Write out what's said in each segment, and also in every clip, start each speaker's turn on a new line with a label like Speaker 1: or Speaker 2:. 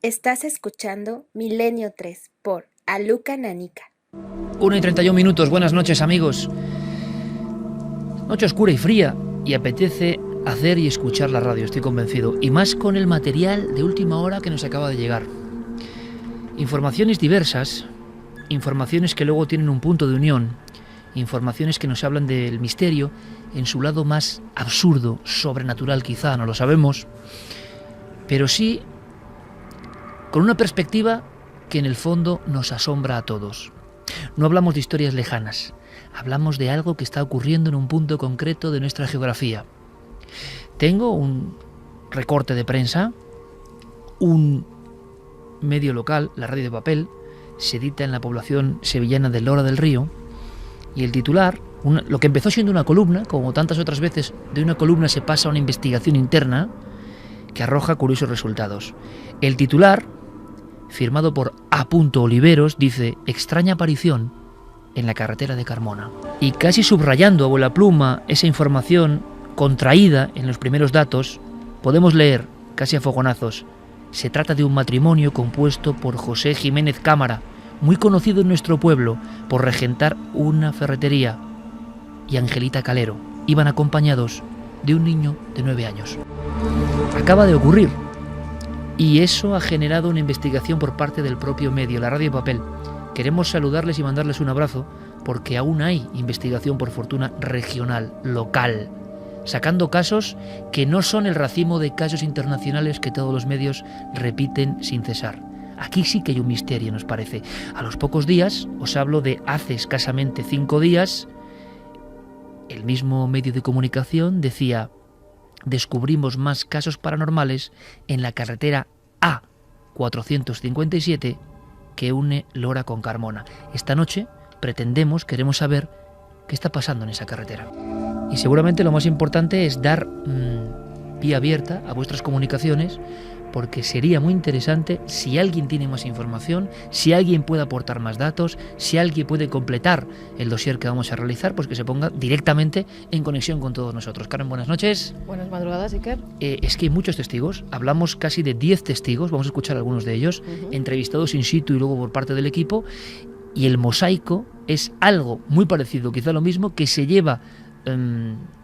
Speaker 1: Estás escuchando Milenio 3 por Aluka Nanica.
Speaker 2: 1:31, buenas noches amigos. Noche oscura y fría y apetece hacer y escuchar la radio, estoy convencido. Y más con el material de última hora que nos acaba de llegar. Informaciones diversas, informaciones que luego tienen un punto de unión, informaciones que nos hablan del misterio en su lado más absurdo, sobrenatural quizá, no lo sabemos, pero sí con una perspectiva que en el fondo nos asombra a todos. No hablamos de historias lejanas, hablamos de algo que está ocurriendo en un punto concreto de nuestra geografía. Tengo un recorte de prensa, un medio local, la Radio de Papel, se edita en la población sevillana de Lora del Río, y el titular, lo que empezó siendo una columna, como tantas otras veces, de una columna se pasa a una investigación interna que arroja curiosos resultados. El titular, firmado por A. Oliveros, dice: extraña aparición en la carretera de Carmona. Y casi subrayando a vuelapluma esa información contraída en los primeros datos, podemos leer, casi a fogonazos: se trata de un matrimonio compuesto por José Jiménez Cámara, muy conocido en nuestro pueblo por regentar una ferretería, y Angelita Calero. Iban acompañados de un niño de 9 años. Acaba de ocurrir. Y eso ha generado una investigación por parte del propio medio, la Radio de Papel. Queremos saludarles y mandarles un abrazo porque aún hay investigación, por fortuna, regional, local, sacando casos que no son el racimo de casos internacionales que todos los medios repiten sin cesar. Aquí sí que hay un misterio, nos parece. A los pocos días, os hablo de hace escasamente 5 días, el mismo medio de comunicación decía: descubrimos más casos paranormales en la carretera A457 que une Lora con Carmona. Esta noche queremos saber qué está pasando en esa carretera. Y seguramente lo más importante es dar vía abierta a vuestras comunicaciones, porque sería muy interesante si alguien tiene más información, si alguien puede aportar más datos, si alguien puede completar el dossier que vamos a realizar, pues que se ponga directamente en conexión con todos nosotros. Carmen, buenas noches.
Speaker 3: Buenas madrugadas, Iker.
Speaker 2: Es que hay muchos testigos, hablamos casi de 10 testigos, vamos a escuchar algunos de ellos, entrevistados in situ y luego por parte del equipo, y el mosaico es algo muy parecido, quizá lo mismo, que se lleva,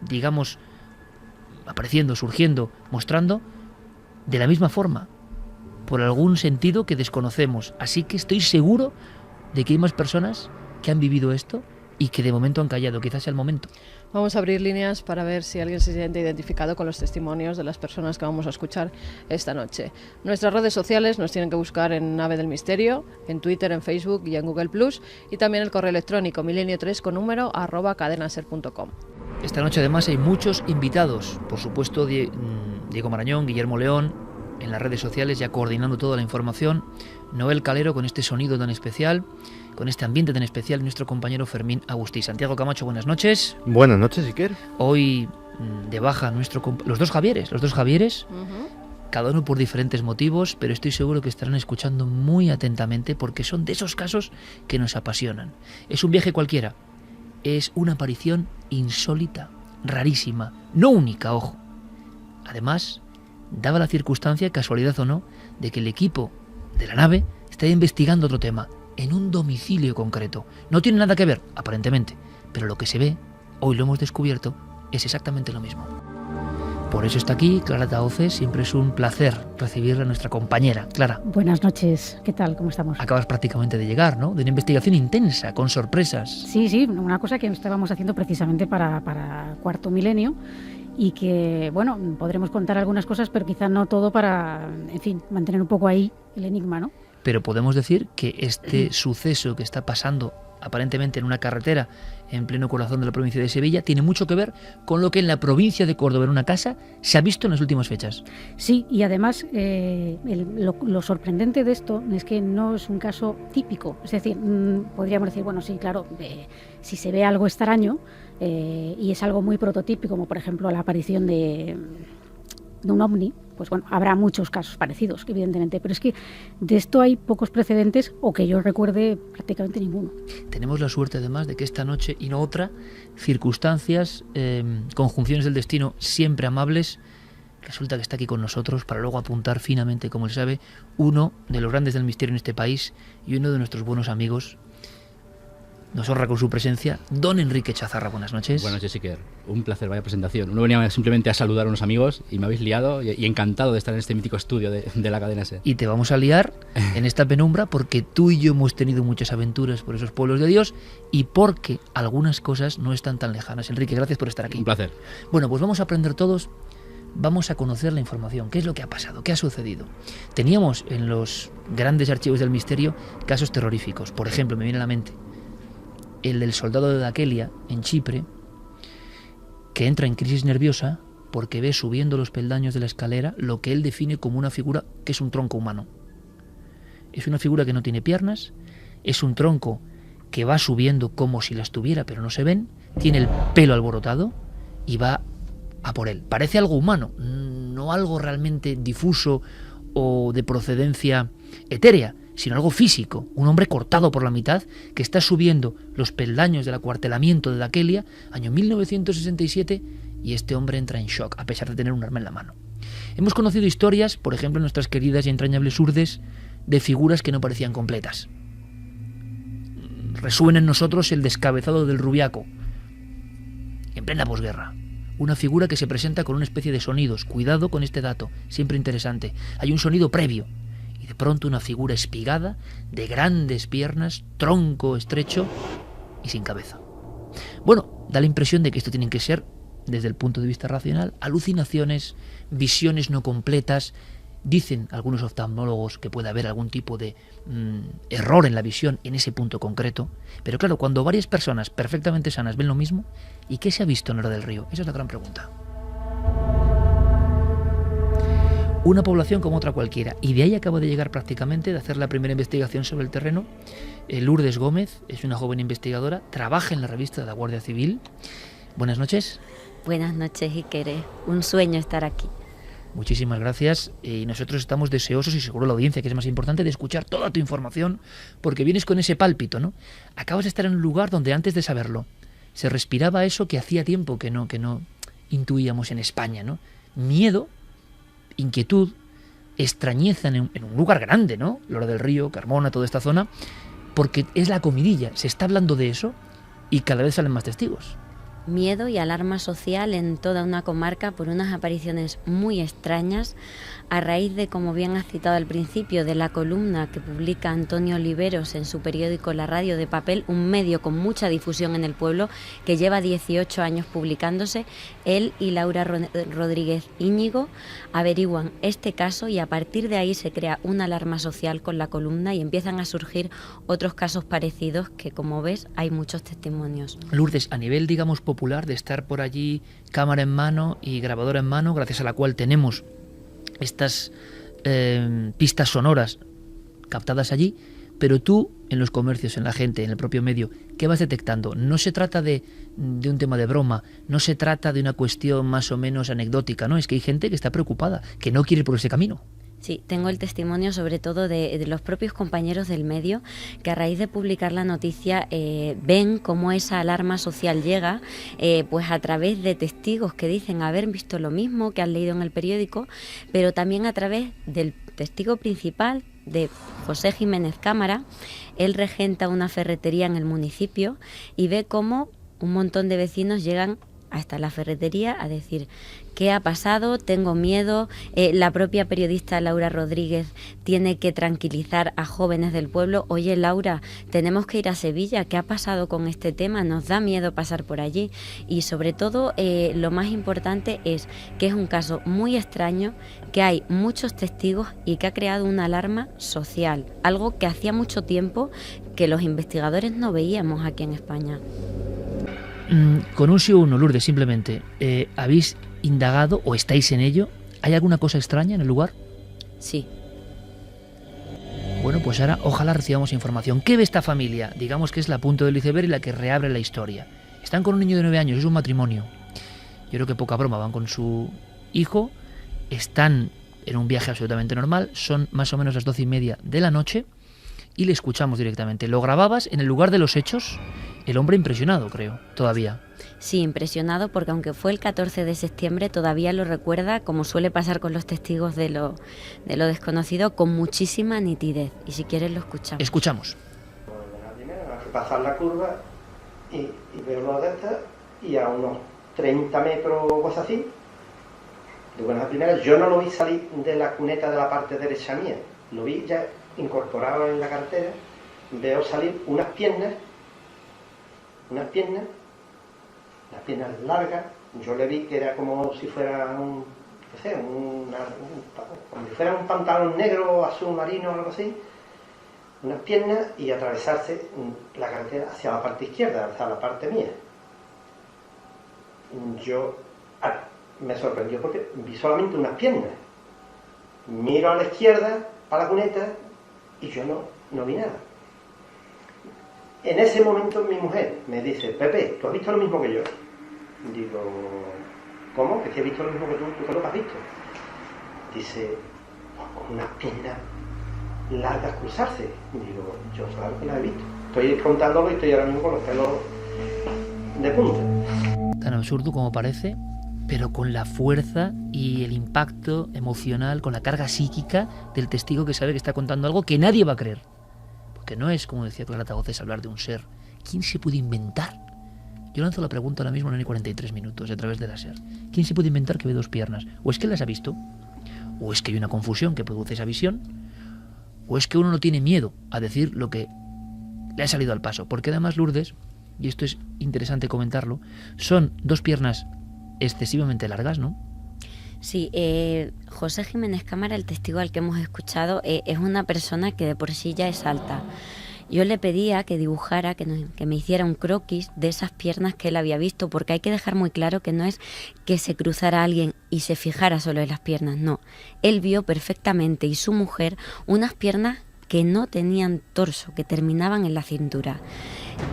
Speaker 2: digamos, apareciendo, surgiendo, mostrando, de la misma forma, por algún sentido que desconocemos. Así que estoy seguro de que hay más personas que han vivido esto y que de momento han callado. Quizás sea el momento.
Speaker 3: Vamos a abrir líneas para ver si alguien se siente identificado con los testimonios de las personas que vamos a escuchar esta noche. Nuestras redes sociales nos tienen que buscar en Nave del Misterio, en Twitter, en Facebook y en Google+, y también el correo electrónico milenio3 con número @cadenaser.com.
Speaker 2: Esta noche además hay muchos invitados, por supuesto Diego Marañón, Guillermo León, en las redes sociales ya coordinando toda la información, Noel Calero con este sonido tan especial, con este ambiente tan especial, nuestro compañero Fermín Agustí. Santiago Camacho, buenas noches.
Speaker 4: Buenas noches, Iker.
Speaker 2: Hoy de baja los dos Javieres, cada uno por diferentes motivos, pero estoy seguro que estarán escuchando muy atentamente porque son de esos casos que nos apasionan. Es un viaje cualquiera, es una aparición insólita, rarísima, no única, ojo. Además, daba la circunstancia, casualidad o no, de que el equipo de la nave está investigando otro tema, en un domicilio concreto. No tiene nada que ver, aparentemente, pero lo que se ve, hoy lo hemos descubierto, es exactamente lo mismo. Por eso está aquí Clara Tahoces, siempre es un placer recibirla, nuestra compañera. Clara.
Speaker 5: Buenas noches, ¿qué tal? ¿Cómo estamos?
Speaker 2: Acabas prácticamente de llegar, ¿no? De una investigación intensa, con sorpresas.
Speaker 5: Sí, una cosa que estábamos haciendo precisamente para Cuarto Milenio y que, bueno, podremos contar algunas cosas, pero quizá no todo para, en fin, mantener un poco ahí el enigma, ¿no?
Speaker 2: Pero podemos decir que este suceso que está pasando aparentemente en una carretera en pleno corazón de la provincia de Sevilla tiene mucho que ver con lo que en la provincia de Córdoba, en una casa, se ha visto en las últimas fechas.
Speaker 5: Sí, y además lo sorprendente de esto es que no es un caso típico. Es decir, podríamos decir, bueno, sí, claro, si se ve algo extraño y es algo muy prototípico, como por ejemplo la aparición de un ovni, pues bueno, habrá muchos casos parecidos, evidentemente, pero es que de esto hay pocos precedentes, o que yo recuerde prácticamente ninguno.
Speaker 2: Tenemos la suerte además de que esta noche y no otra, circunstancias, conjunciones del destino siempre amables, resulta que está aquí con nosotros para luego apuntar finamente, como él sabe, uno de los grandes del misterio en este país y uno de nuestros buenos amigos. Nos honra con su presencia don Enrique Chazarra. Buenas noches.
Speaker 4: Buenas noches, Iker. Un placer, vaya presentación. Uno venía simplemente a saludar a unos amigos y me habéis liado y encantado de estar en este mítico estudio de la cadena SER.
Speaker 2: Y te vamos a liar en esta penumbra porque tú y yo hemos tenido muchas aventuras por esos pueblos de Dios y porque algunas cosas no están tan lejanas. Enrique, gracias por estar aquí.
Speaker 4: Un placer.
Speaker 2: Bueno, pues vamos a aprender todos, vamos a conocer la información, qué es lo que ha pasado, qué ha sucedido. Teníamos en los grandes archivos del misterio casos terroríficos. Por ejemplo, me viene a la mente el del soldado de Daquelia, en Chipre, que entra en crisis nerviosa porque ve subiendo los peldaños de la escalera lo que él define como una figura que es un tronco humano. Es una figura que no tiene piernas, es un tronco que va subiendo como si las tuviera pero no se ven, tiene el pelo alborotado y va a por él. Parece algo humano, no algo realmente difuso o de procedencia etérea, sino algo físico, un hombre cortado por la mitad que está subiendo los peldaños del acuartelamiento de Daquelia, año 1967, y este hombre entra en shock, a pesar de tener un arma en la mano. Hemos conocido historias, por ejemplo, en nuestras queridas y entrañables urdes, de figuras que no parecían completas. Resuena en nosotros el descabezado del Rubiaco, en plena posguerra. Una figura que se presenta con una especie de sonidos. Cuidado con este dato, siempre interesante. Hay un sonido previo. De pronto una figura espigada, de grandes piernas, tronco estrecho y sin cabeza. Bueno, da la impresión de que esto tienen que ser, desde el punto de vista racional, alucinaciones, visiones no completas. Dicen algunos oftalmólogos que puede haber algún tipo de error en la visión en ese punto concreto. Pero claro, cuando varias personas perfectamente sanas ven lo mismo, ¿y qué se ha visto en Hora del Río? Esa es la gran pregunta. Una población como otra cualquiera, y de ahí acabo de llegar prácticamente, de hacer la primera investigación sobre el terreno. Lourdes Gómez es una joven investigadora, trabaja en la revista de la Guardia Civil. Buenas noches.
Speaker 1: Buenas noches, Iker. Un sueño estar aquí.
Speaker 2: Muchísimas gracias, y nosotros estamos deseosos, y seguro la audiencia, que es más importante, de escuchar toda tu información, porque vienes con ese pálpito, ¿no? Acabas de estar en un lugar donde antes de saberlo se respiraba eso que hacía tiempo que no intuíamos en España, ¿no? Miedo, inquietud, extrañeza en un lugar grande, ¿no? Hora del Río, Carmona, toda esta zona, porque es la comidilla, se está hablando de eso y cada vez salen más testigos.
Speaker 1: Miedo y alarma social en toda una comarca por unas apariciones muy extrañas a raíz de, como bien has citado al principio, de la columna que publica Antonio Oliveros en su periódico La Radio de Papel, un medio con mucha difusión en el pueblo que lleva 18 años publicándose. Él y Laura Rodríguez Íñigo averiguan este caso y a partir de ahí se crea una alarma social con la columna y empiezan a surgir otros casos parecidos que, como ves, hay muchos testimonios.
Speaker 2: Lourdes, a nivel, digamos, popular, de estar por allí cámara en mano y grabadora en mano, gracias a la cual tenemos estas pistas sonoras captadas allí, pero tú, en los comercios, en la gente, en el propio medio, ¿qué vas detectando? No se trata de un tema de broma, no se trata de una cuestión más o menos anecdótica, ¿no? Es que hay gente que está preocupada, que no quiere ir por ese camino.
Speaker 1: Sí, tengo el testimonio sobre todo de los propios compañeros del medio que a raíz de publicar la noticia ven cómo esa alarma social llega pues a través de testigos que dicen haber visto lo mismo que han leído en el periódico, pero también a través del testigo principal, de José Jiménez Cámara. Él regenta una ferretería en el municipio y ve cómo un montón de vecinos llegan hasta la ferretería a decir: ¿qué ha pasado? Tengo miedo. La propia periodista Laura Rodríguez tiene que tranquilizar a jóvenes del pueblo. Oye, Laura, tenemos que ir a Sevilla. ¿Qué ha pasado con este tema? Nos da miedo pasar por allí. Y sobre todo, lo más importante es que es un caso muy extraño, que hay muchos testigos y que ha creado una alarma social. Algo que hacía mucho tiempo que los investigadores no veíamos aquí en España.
Speaker 2: Con un sí o un no, Lourdes, simplemente, ¿habéis indagado o estáis en ello? ¿Hay alguna cosa extraña en el lugar?
Speaker 1: Sí.
Speaker 2: Bueno, pues ahora ojalá recibamos información. ¿Qué ve esta familia? Digamos que es la punta del iceberg y la que reabre la historia. Están con un niño de 9 años, es un matrimonio. Yo creo que poca broma, van con su hijo, están en un viaje absolutamente normal, son más o menos las 12:30 de la noche y le escuchamos directamente. Lo grababas en el lugar de los hechos, el hombre impresionado, creo, todavía.
Speaker 1: Sí, impresionado, porque aunque fue el 14 de septiembre, todavía lo recuerda, como suele pasar con los testigos de lo desconocido, con muchísima nitidez. Y si quieres lo escuchamos.
Speaker 2: Escuchamos.
Speaker 6: La primera, hay que pasar la curva y veo los de estas, y a unos 30 metros o cosas así, digo, en la primera, yo no lo vi salir de la cuneta de la parte derecha mía, lo vi ya incorporado en la cartera, veo salir unas piernas largas, yo le vi que era como si fuera como si fuera un pantalón negro, azul marino o algo así, unas piernas, y atravesarse la carretera hacia la parte izquierda, hacia la parte mía. Yo me sorprendió porque vi solamente unas piernas. Miro a la izquierda, para la cuneta, y yo no vi nada. En ese momento mi mujer me dice: Pepe, ¿tú has visto lo mismo que yo? Digo, ¿cómo? Que si he visto lo mismo que tú qué es lo que has visto. Dice, con unas piernas largas cruzarse. Digo, yo claro que las he visto. Estoy contándolo y estoy ahora mismo con los pelos de punta.
Speaker 2: Tan absurdo como parece, pero con la fuerza y el impacto emocional, con la carga psíquica del testigo que sabe que está contando algo que nadie va a creer. Porque no es, como decía Clara Tagoces, hablar de un ser. ¿Quién se puede inventar? Yo lanzo la pregunta ahora mismo en 43 minutos a través de la SER. ¿Quién se puede inventar que ve dos piernas? ¿O es que las ha visto? ¿O es que hay una confusión que produce esa visión? ¿O es que uno no tiene miedo a decir lo que le ha salido al paso? Porque además Lourdes, y esto es interesante comentarlo, son dos piernas excesivamente largas, ¿no?
Speaker 1: Sí, José Jiménez Cámara, el testigo al que hemos escuchado, es una persona que de por sí ya es alta. Yo le pedía que dibujara, que me hiciera un croquis de esas piernas que él había visto, porque hay que dejar muy claro que no es que se cruzara alguien y se fijara solo en las piernas, no. Él vio perfectamente, y su mujer, unas piernas que no tenían torso, que terminaban en la cintura.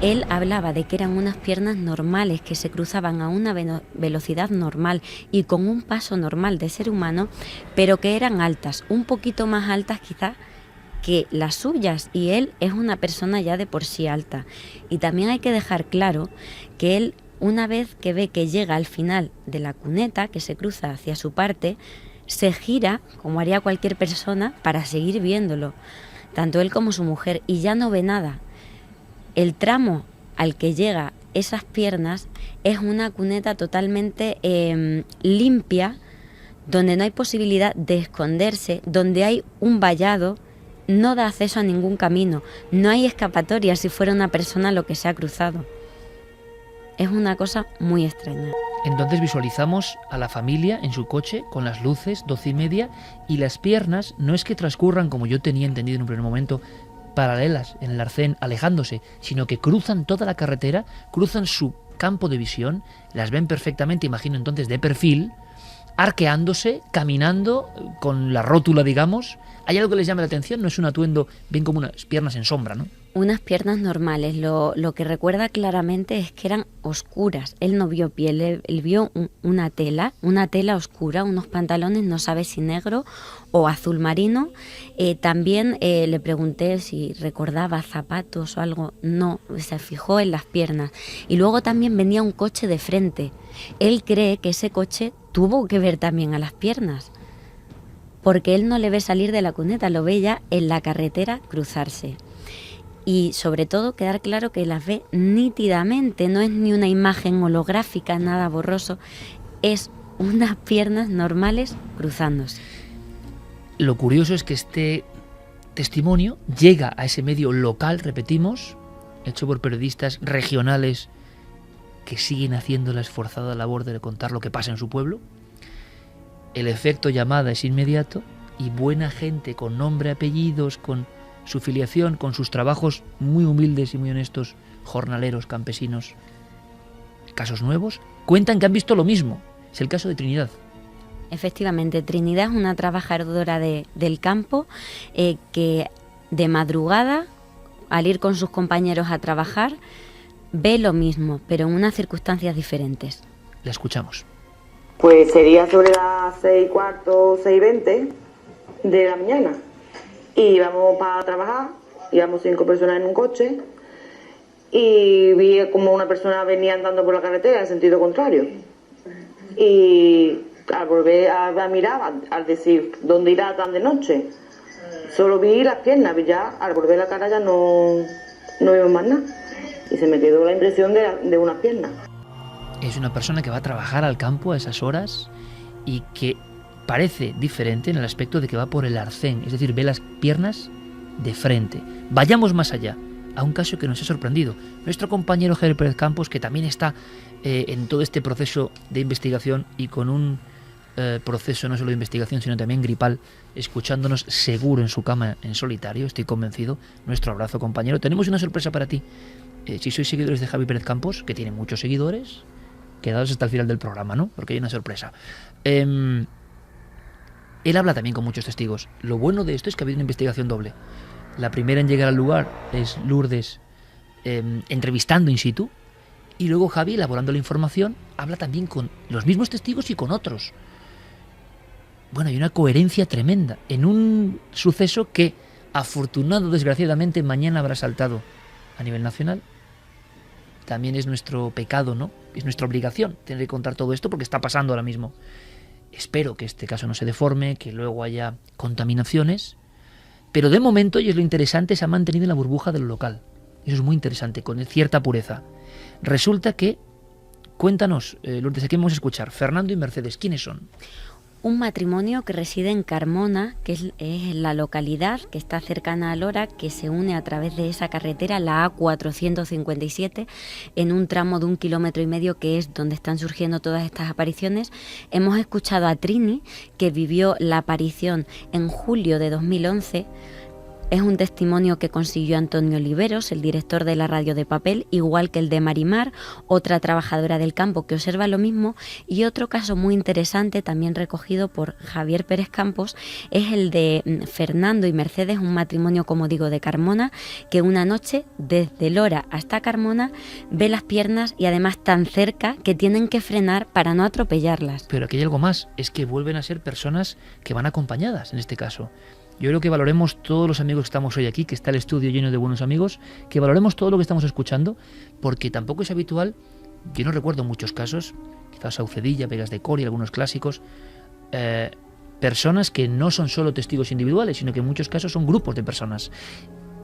Speaker 1: Él hablaba de que eran unas piernas normales, que se cruzaban a una velocidad normal y con un paso normal de ser humano, pero que eran altas, un poquito más altas quizás que las suyas, y él es una persona ya de por sí alta. Y también hay que dejar claro que él, una vez que ve que llega al final de la cuneta, que se cruza hacia su parte, se gira, como haría cualquier persona, para seguir viéndolo, tanto él como su mujer, y ya no ve nada. El tramo al que llega esas piernas es una cuneta totalmente limpia, donde no hay posibilidad de esconderse, donde hay un vallado, no da acceso a ningún camino, no hay escapatoria si fuera una persona lo que se ha cruzado. Es una cosa muy extraña.
Speaker 2: Entonces visualizamos a la familia en su coche con las luces, 12:30, y las piernas no es que transcurran, como yo tenía entendido en un primer momento, paralelas en el arcén, alejándose, sino que cruzan toda la carretera, cruzan su campo de visión, las ven perfectamente, imagino entonces de perfil, arqueándose, caminando con la rótula, digamos. ¿Hay algo que les llame la atención? No es un atuendo, ven como unas piernas en sombra, ¿no?
Speaker 1: Unas piernas normales. Lo que recuerda claramente es que eran oscuras. Él no vio piel, él vio una tela oscura, unos pantalones, no sabe si negro o azul marino. También le pregunté si recordaba zapatos o algo. No, se fijó en las piernas. Y luego también venía un coche de frente. Él cree que ese coche tuvo que ver también a las piernas, porque él no le ve salir de la cuneta, lo ve ya en la carretera cruzarse. Y sobre todo quedar claro que las ve nítidamente, no es ni una imagen holográfica, nada borroso, es unas piernas normales cruzándose.
Speaker 2: Lo curioso es que este testimonio llega a ese medio local, repetimos, hecho por periodistas regionales que siguen haciendo la esforzada labor de contar lo que pasa en su pueblo. El efecto llamada es inmediato y buena gente con nombre, apellidos, con su filiación, con sus trabajos muy humildes y muy honestos, jornaleros, campesinos, casos nuevos, cuentan que han visto lo mismo. Es el caso de Trinidad.
Speaker 1: Efectivamente, Trinidad es una trabajadora del campo que de madrugada, al ir con sus compañeros a trabajar, ve lo mismo, pero en unas circunstancias diferentes.
Speaker 2: La escuchamos.
Speaker 7: Pues sería sobre las 6:15, 6:20 de la mañana. Y íbamos para trabajar, íbamos 5 personas en un coche y vi como una persona venía andando por la carretera en sentido contrario. Y al volver a mirar, al decir, ¿dónde irá tan de noche? Solo vi las piernas, ya al volver la cara ya no vimos más nada. Y se me quedó la impresión de unas piernas.
Speaker 2: Es una persona que va a trabajar al campo a esas horas y que parece diferente en el aspecto de que va por el arcén, es decir, ve las piernas de frente. Vayamos más allá, a un caso que nos ha sorprendido. Nuestro compañero Javier Pérez Campos, que también está en todo este proceso de investigación y con un proceso no solo de investigación, sino también gripal, escuchándonos seguro en su cama en solitario, estoy convencido. Nuestro abrazo, compañero. Tenemos una sorpresa para ti. Si sois seguidores de Javi Pérez Campos, que tiene muchos seguidores, quedaos hasta el final del programa, ¿no? Porque hay una sorpresa. Él habla también con muchos testigos. Lo bueno de esto es que ha habido una investigación doble. La primera en llegar al lugar es Lourdes entrevistando in situ, y luego Javi, elaborando la información, habla también con los mismos testigos y con otros. Bueno, hay una coherencia tremenda en un suceso que, afortunado desgraciadamente, mañana habrá saltado a nivel nacional. También es nuestro pecado, ¿no? Es nuestra obligación tener que contar todo esto porque está pasando ahora mismo. Espero que este caso no se deforme, que luego haya contaminaciones, pero de momento, y es lo interesante, se ha mantenido en la burbuja de lo local. Eso es muy interesante, con cierta pureza. Resulta que, cuéntanos, Lourdes, aquí vamos a escuchar, Fernando y Mercedes, ¿quiénes son?
Speaker 1: Un matrimonio que reside en Carmona, que es la localidad que está cercana a Lora, que se une a través de esa carretera, la A457, en un tramo de 1,5 kilómetros, que es donde están surgiendo todas estas apariciones. Hemos escuchado a Trini, que vivió la aparición en julio de 2011. Es un testimonio que consiguió Antonio Oliveros, el director de la Radio de Papel, igual que el de Marimar, otra trabajadora del campo que observa lo mismo. Y otro caso muy interesante, también recogido por Javier Pérez Campos, es el de Fernando y Mercedes, un matrimonio, como digo, de Carmona, que una noche, desde Lora hasta Carmona, ve las piernas y además tan cerca que tienen que frenar para no atropellarlas.
Speaker 2: Pero aquí hay algo más, es que vuelven a ser personas que van acompañadas, en este caso. Yo creo que valoremos todos los amigos que estamos hoy aquí, que está el estudio lleno de buenos amigos, que valoremos todo lo que estamos escuchando, porque tampoco es habitual. Yo no recuerdo muchos casos, quizás Saucedilla, Vegas de Coria, algunos clásicos, personas que no son solo testigos individuales, sino que en muchos casos son grupos de personas.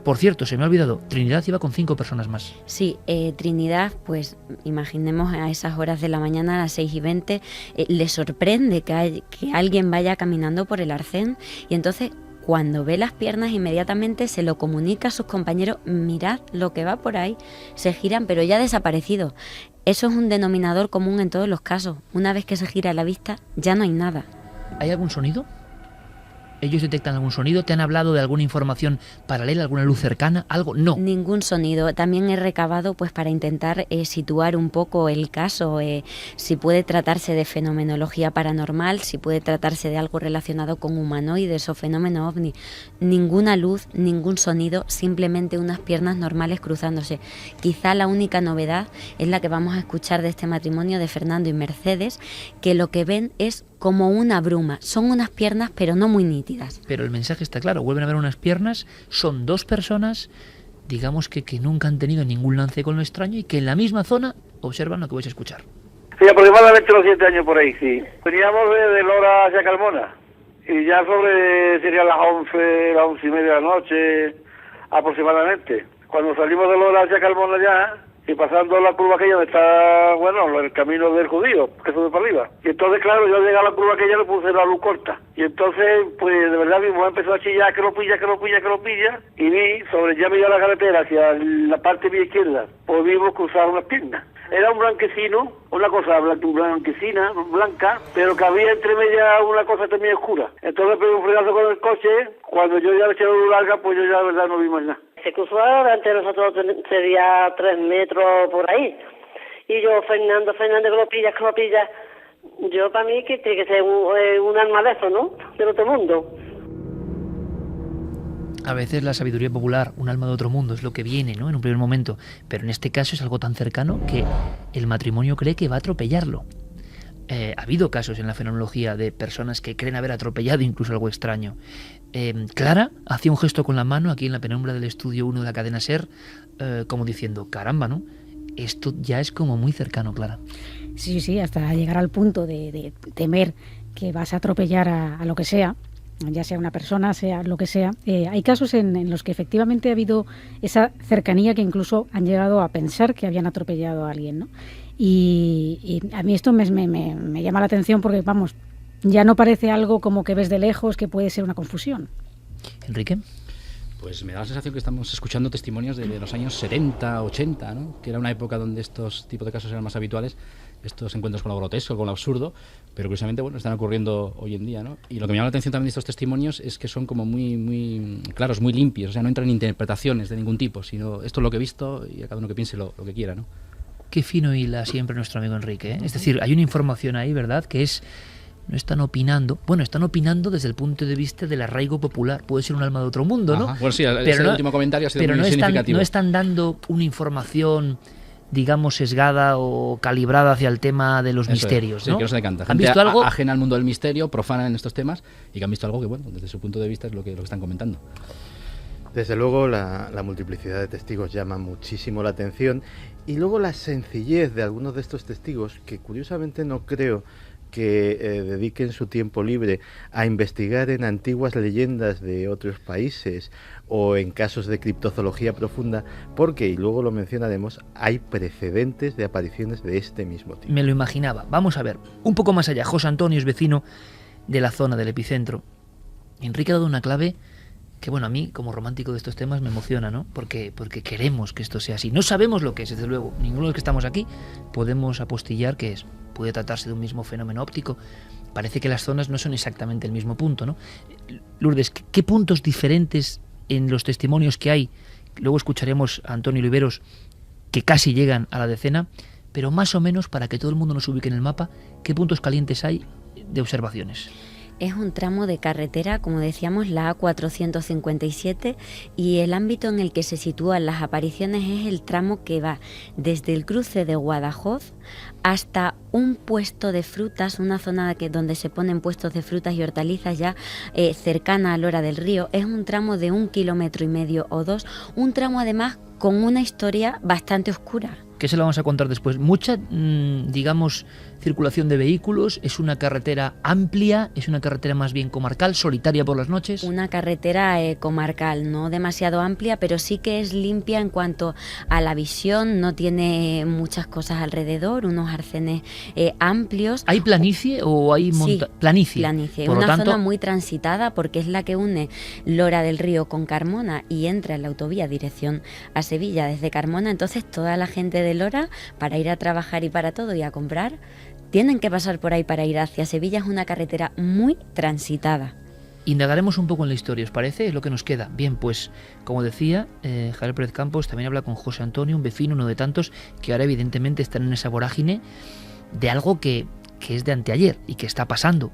Speaker 2: Por cierto, se me ha olvidado, Trinidad iba con 5 personas más.
Speaker 1: Sí, Trinidad, pues imaginemos a esas horas de la mañana, a las 6:20, le sorprende que alguien vaya caminando por el arcén, y entonces, cuando ve las piernas, inmediatamente se lo comunica a sus compañeros: mirad lo que va por ahí. Se giran, pero ya ha desaparecido. Eso es un denominador común en todos los casos. Una vez que se gira la vista, ya no hay nada.
Speaker 2: ¿Hay algún sonido? ¿Ellos detectan algún sonido? ¿Te han hablado de alguna información paralela, alguna luz cercana? ¿Algo? No.
Speaker 1: Ningún sonido. También he recabado, pues, para intentar situar un poco el caso, si puede tratarse de fenomenología paranormal, si puede tratarse de algo relacionado con humanoides o fenómeno ovni. Ninguna luz, ningún sonido, simplemente unas piernas normales cruzándose. Quizá la única novedad es la que vamos a escuchar de este matrimonio de Fernando y Mercedes, que lo que ven es como una bruma. Son unas piernas, pero no muy nítidas.
Speaker 2: Pero el mensaje está claro, vuelven a ver unas piernas, son 2 personas, digamos que nunca han tenido ningún lance con lo extraño y que en la misma zona observan lo que vais a escuchar.
Speaker 8: Sí, aproximadamente los 7 años por ahí, sí. Veníamos de Lora hacia Carmona y ya sería las 11, las 11:30 de la noche aproximadamente. Cuando salimos de Lora hacia Carmona ya, y pasando la curva aquella donde está, bueno, el camino del judío, que sube para arriba. Y entonces, claro, yo llegué a la curva aquella, le puse la luz corta. Y entonces, pues, de verdad, mi mujer empezó a chillar, que lo pilla. Y vi, ya me dio la carretera hacia la parte de mi izquierda, pues vimos cruzar unas piernas. Era un blanquecino, una cosa blanquecina, blanca, pero que había entre medias una cosa también oscura. Entonces pegué un fregazo con el coche. Cuando yo ya le eché la luz larga, pues yo ya, de verdad, no vi más nada.
Speaker 9: Se cruzó delante de nosotros, sería 3 metros por ahí. Y yo, Fernando, que lo pilla. Yo, para mí, que tiene que ser un alma de eso, ¿no? De otro mundo.
Speaker 2: A veces la sabiduría popular, un alma de otro mundo, es lo que viene, ¿no?, en un primer momento. Pero en este caso es algo tan cercano que el matrimonio cree que va a atropellarlo. Ha habido casos en la fenomenología de personas que creen haber atropellado incluso algo extraño. Clara hacía un gesto con la mano aquí en la penumbra del estudio 1 de la cadena SER, como diciendo, caramba, ¿no? Esto ya es como muy cercano, Clara.
Speaker 5: Sí, hasta llegar al punto de temer que vas a atropellar a lo que sea, ya sea una persona, sea lo que sea. Hay casos en los que efectivamente ha habido esa cercanía que incluso han llegado a pensar que habían atropellado a alguien, ¿no? Y a mí esto me llama la atención porque, vamos, ya no parece algo como que ves de lejos, que puede ser una confusión.
Speaker 2: Enrique.
Speaker 4: Pues me da la sensación que estamos escuchando testimonios de los años 70, 80, ¿no? Que era una época donde estos tipos de casos eran más habituales, estos encuentros con lo grotesco, con lo absurdo, pero curiosamente, bueno, están ocurriendo hoy en día, ¿no? Y lo que me llama la atención también de estos testimonios es que son como muy claros, muy limpios, o sea, no entran en interpretaciones de ningún tipo, sino esto es lo que he visto y a cada uno que piense lo que quiera, ¿no?
Speaker 2: Qué fino hila siempre nuestro amigo Enrique, ¿eh? Es decir, hay una información ahí, ¿verdad?, que es... No están opinando, bueno, están opinando desde el punto de vista del arraigo popular. Puede ser un alma de otro mundo, ¿no?
Speaker 4: Ajá. Bueno, sí, ese último comentario ha sido muy significativo.
Speaker 2: No están dando una información, digamos, sesgada o calibrada hacia el tema de los misterios, ¿no?
Speaker 4: Sí, que no se decanta.
Speaker 2: ¿Han visto algo?
Speaker 4: Ajena al mundo del misterio, profana en estos temas, y que han visto algo que, bueno, desde su punto de vista es lo que están comentando.
Speaker 10: Desde luego la multiplicidad de testigos llama muchísimo la atención, y luego la sencillez de algunos de estos testigos, que curiosamente no creo que dediquen su tiempo libre a investigar en antiguas leyendas de otros países o en casos de criptozoología profunda, porque, y luego lo mencionaremos, hay precedentes de apariciones de este mismo tipo.
Speaker 2: Me lo imaginaba. Vamos a ver, un poco más allá. José Antonio es vecino de la zona del epicentro. Enrique ha dado una clave que, bueno, a mí, como romántico de estos temas, me emociona, ¿no? Porque queremos que esto sea así. No sabemos lo que es, desde luego. Ninguno de los que estamos aquí podemos apostillar qué es. Puede tratarse de un mismo fenómeno óptico. Parece que las zonas no son exactamente el mismo punto, ¿no? Lourdes, ¿qué puntos diferentes en los testimonios que hay? Luego escucharemos a Antonio Oliveros, que casi llegan a la decena, pero más o menos, para que todo el mundo nos ubique en el mapa, ¿qué puntos calientes hay de observaciones?
Speaker 1: Es un tramo de carretera, como decíamos, la A457, y el ámbito en el que se sitúan las apariciones es el tramo que va desde el cruce de Guadajoz hasta un puesto de frutas, una zona donde se ponen puestos de frutas y hortalizas ya cercana a Lora del Río. Es un tramo de 1,5 kilómetros o 2, un tramo además con una historia bastante oscura.
Speaker 2: Que se lo vamos a contar después. Mucha, digamos, circulación de vehículos, es una carretera amplia, es una carretera más bien comarcal, solitaria por las noches.
Speaker 1: Una carretera comarcal, no demasiado amplia, pero sí que es limpia en cuanto a la visión, no tiene muchas cosas alrededor, unos arcenes amplios.
Speaker 2: ¿Hay planicie o hay planicie?
Speaker 1: Planicie,
Speaker 2: por
Speaker 1: una
Speaker 2: lo tanto,
Speaker 1: zona muy transitada porque es la que une Lora del Río con Carmona y entra en la autovía dirección a Sevilla desde Carmona, entonces toda la gente de Lora, para ir a trabajar y para todo y a comprar, tienen que pasar por ahí para ir hacia Sevilla. Es una carretera muy transitada.
Speaker 2: Indagaremos un poco en la historia, ¿os parece? Es lo que nos queda. Bien, pues, como decía, Javier Pérez Campos también habla con José Antonio, un vecino, uno de tantos, que ahora evidentemente están en esa vorágine de algo que es de anteayer y que está pasando,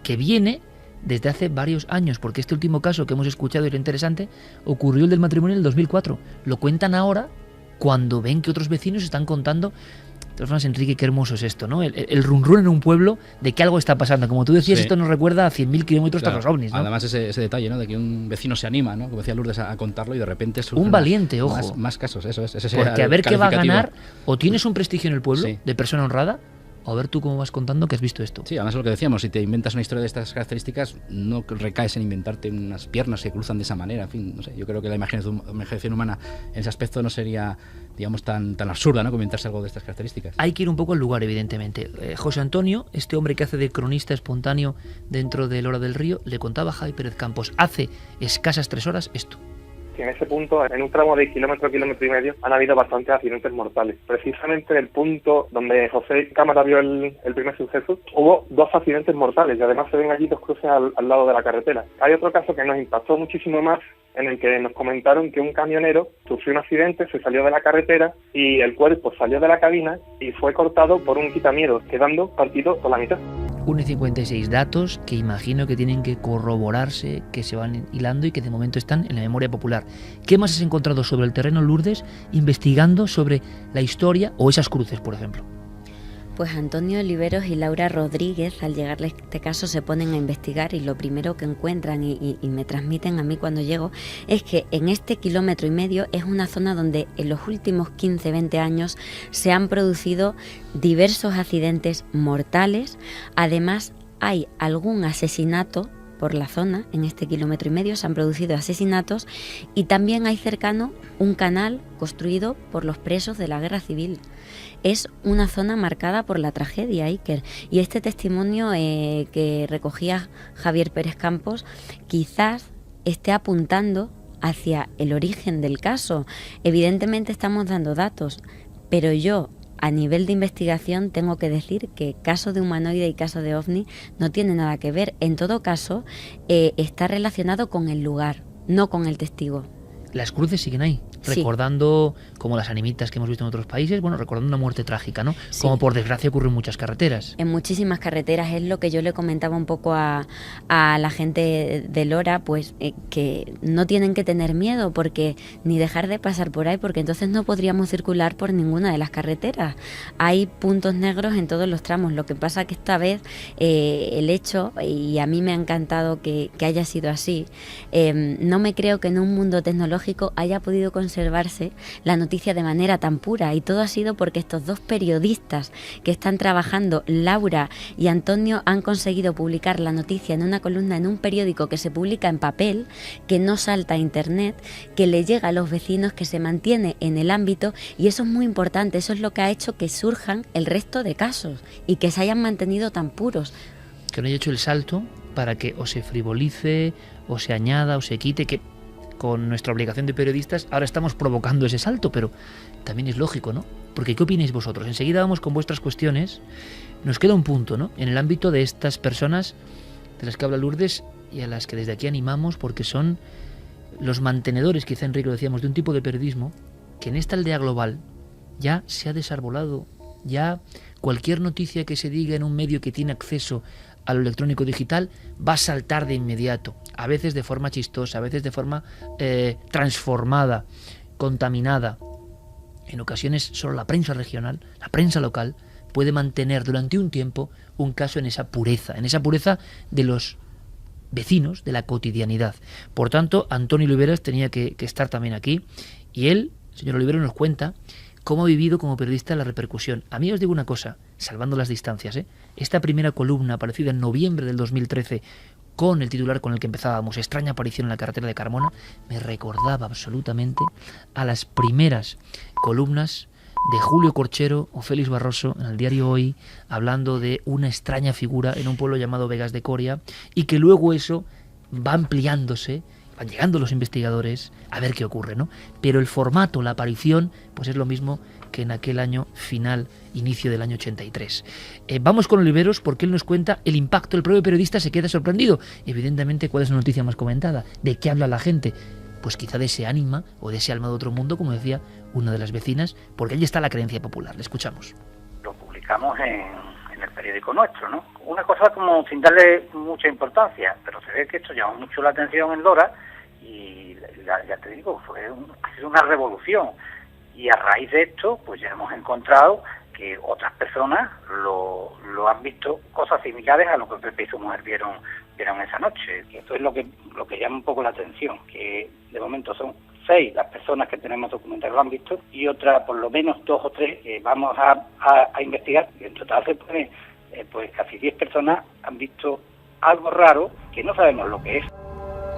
Speaker 2: que viene desde hace varios años, porque este último caso que hemos escuchado, y era interesante, ocurrió el del matrimonio en el 2004. Lo cuentan ahora cuando ven que otros vecinos están contando. De todas formas, Enrique, qué hermoso es esto, ¿no? El run run en un pueblo de que algo está pasando. Como tú decías, sí. Esto nos recuerda a 100.000 kilómetros tras los ovnis, ¿no?
Speaker 4: Además, ese detalle, ¿no? De que un vecino se anima, ¿no? Como decía Lourdes, a contarlo y de repente
Speaker 2: un valiente, ojo.
Speaker 4: Más casos, eso es. Ese
Speaker 2: porque a ver qué va a ganar, o tienes un prestigio en el pueblo, sí, de persona honrada, o a ver tú cómo vas contando que has visto esto.
Speaker 4: Sí, además es lo que decíamos, si te inventas una historia de estas características, no recaes en inventarte unas piernas que cruzan de esa manera, en fin, no sé, yo creo que la imaginación humana en ese aspecto no sería, digamos, tan absurda, ¿no?, como inventarse algo de estas características.
Speaker 2: Hay que ir un poco al lugar, evidentemente. José Antonio, este hombre que hace de cronista espontáneo dentro de Lora del Río, le contaba a Javi Pérez Campos hace escasas 3 horas esto.
Speaker 11: En ese punto, en un tramo de kilómetro y medio, han habido bastantes accidentes mortales. Precisamente en el punto donde José Cámara vio el primer suceso, hubo 2 accidentes mortales y además se ven allí 2 cruces al lado de la carretera. Hay otro caso que nos impactó muchísimo más, en el que nos comentaron que un camionero sufrió un accidente, se salió de la carretera y el cuerpo salió de la cabina y fue cortado por un quitamiedos, quedando partido por la mitad.
Speaker 2: 1,56 datos que imagino que tienen que corroborarse, que se van hilando y que de momento están en la memoria popular. ¿Qué más has encontrado sobre el terreno, Lourdes, investigando sobre la historia o esas cruces, por ejemplo?
Speaker 1: Pues Antonio Oliveros y Laura Rodríguez, al llegarle este caso, se ponen a investigar y lo primero que encuentran y me transmiten a mí cuando llego es que en este 1,5 kilómetros es una zona donde en los últimos 15-20 años se han producido diversos accidentes mortales. Además, hay algún asesinato por la zona. En este 1,5 kilómetros se han producido asesinatos y también hay cercano un canal construido por los presos de la Guerra Civil. Es una zona marcada por la tragedia, Iker, y este testimonio que recogía Javier Pérez Campos quizás esté apuntando hacia el origen del caso. Evidentemente estamos dando datos, pero yo, a nivel de investigación, tengo que decir que caso de humanoide y caso de ovni no tiene nada que ver. En todo caso, está relacionado con el lugar, no con el testigo.
Speaker 2: Las cruces siguen ahí,
Speaker 1: Sí.
Speaker 2: recordando como las animitas que hemos visto en otros países, bueno, recordando una muerte trágica, ¿no?
Speaker 1: Sí.
Speaker 2: Como por desgracia ocurre en muchas carreteras.
Speaker 1: En muchísimas carreteras, es lo que yo le comentaba un poco a la gente de Lora, pues que no tienen que tener miedo porque ni dejar de pasar por ahí, porque entonces no podríamos circular por ninguna de las carreteras. Hay puntos negros en todos los tramos. Lo que pasa que esta vez el hecho, y a mí me ha encantado que haya sido así, no me creo que en un mundo tecnológico haya podido conservarse la noticia de manera tan pura, y todo ha sido porque estos dos periodistas que están trabajando, Laura y Antonio, han conseguido publicar la noticia en una columna en un periódico que se publica en papel, que no salta a internet, que le llega a los vecinos, que se mantiene en el ámbito, y eso es muy importante. Eso es lo que ha hecho que surjan el resto de casos y que se hayan mantenido tan puros.
Speaker 2: Que no haya hecho el salto para que o se frivolice, o se añada, o se quite, que con nuestra obligación de periodistas ahora estamos provocando ese salto, pero también es lógico, ¿no? Porque ¿qué opináis vosotros? Enseguida vamos con vuestras cuestiones. Nos queda un punto, ¿no? En el ámbito de estas personas de las que habla Lourdes y a las que desde aquí animamos, porque son los mantenedores, quizá Enrique lo decíamos, de un tipo de periodismo que en esta aldea global ya se ha desarbolado. Ya cualquier noticia que se diga en un medio que tiene acceso a lo electrónico digital va a saltar de inmediato, a veces de forma chistosa, a veces de forma transformada, contaminada. En ocasiones solo la prensa regional, la prensa local, puede mantener durante un tiempo un caso en esa pureza de los vecinos, de la cotidianidad. Por tanto, Antonio Oliveras tenía que estar también aquí, y él, señor Oliveras, nos cuenta cómo ha vivido como periodista la repercusión. A mí os digo una cosa, salvando las distancias, esta primera columna aparecida en noviembre del 2013 con el titular con el que empezábamos, extraña aparición en la carretera de Carmona, me recordaba absolutamente a las primeras columnas de Julio Corchero o Félix Barroso en el diario Hoy, hablando de una extraña figura en un pueblo llamado Vegas de Coria, y que luego eso va ampliándose, van llegando los investigadores a ver qué ocurre, ¿no? Pero el formato, la aparición, pues es lo mismo que en aquel año final, inicio del año 83. Vamos con Oliveros porque él nos cuenta el impacto. El propio periodista se queda sorprendido. Evidentemente, ¿cuál es la noticia más comentada? ¿De qué habla la gente? Pues quizá de ese ánima o de ese alma de otro mundo, como decía una de las vecinas, porque allí está la creencia popular. Le escuchamos.
Speaker 12: Lo publicamos en el periódico nuestro, ¿no? Una cosa como sin darle mucha importancia, pero se ve que esto llamó mucho la atención en Lora y ya te digo, fue una revolución. Y a raíz de esto, pues ya hemos encontrado que otras personas lo han visto cosas similares a lo que Pepe y su mujer vieron esa noche. Y esto es lo que llama un poco la atención, que de momento son 6 las personas que tenemos documentado lo han visto, y otra, por lo menos 2 o 3 que vamos a investigar. Y en total se pone, pues casi 10 personas han visto algo raro que no sabemos lo que es.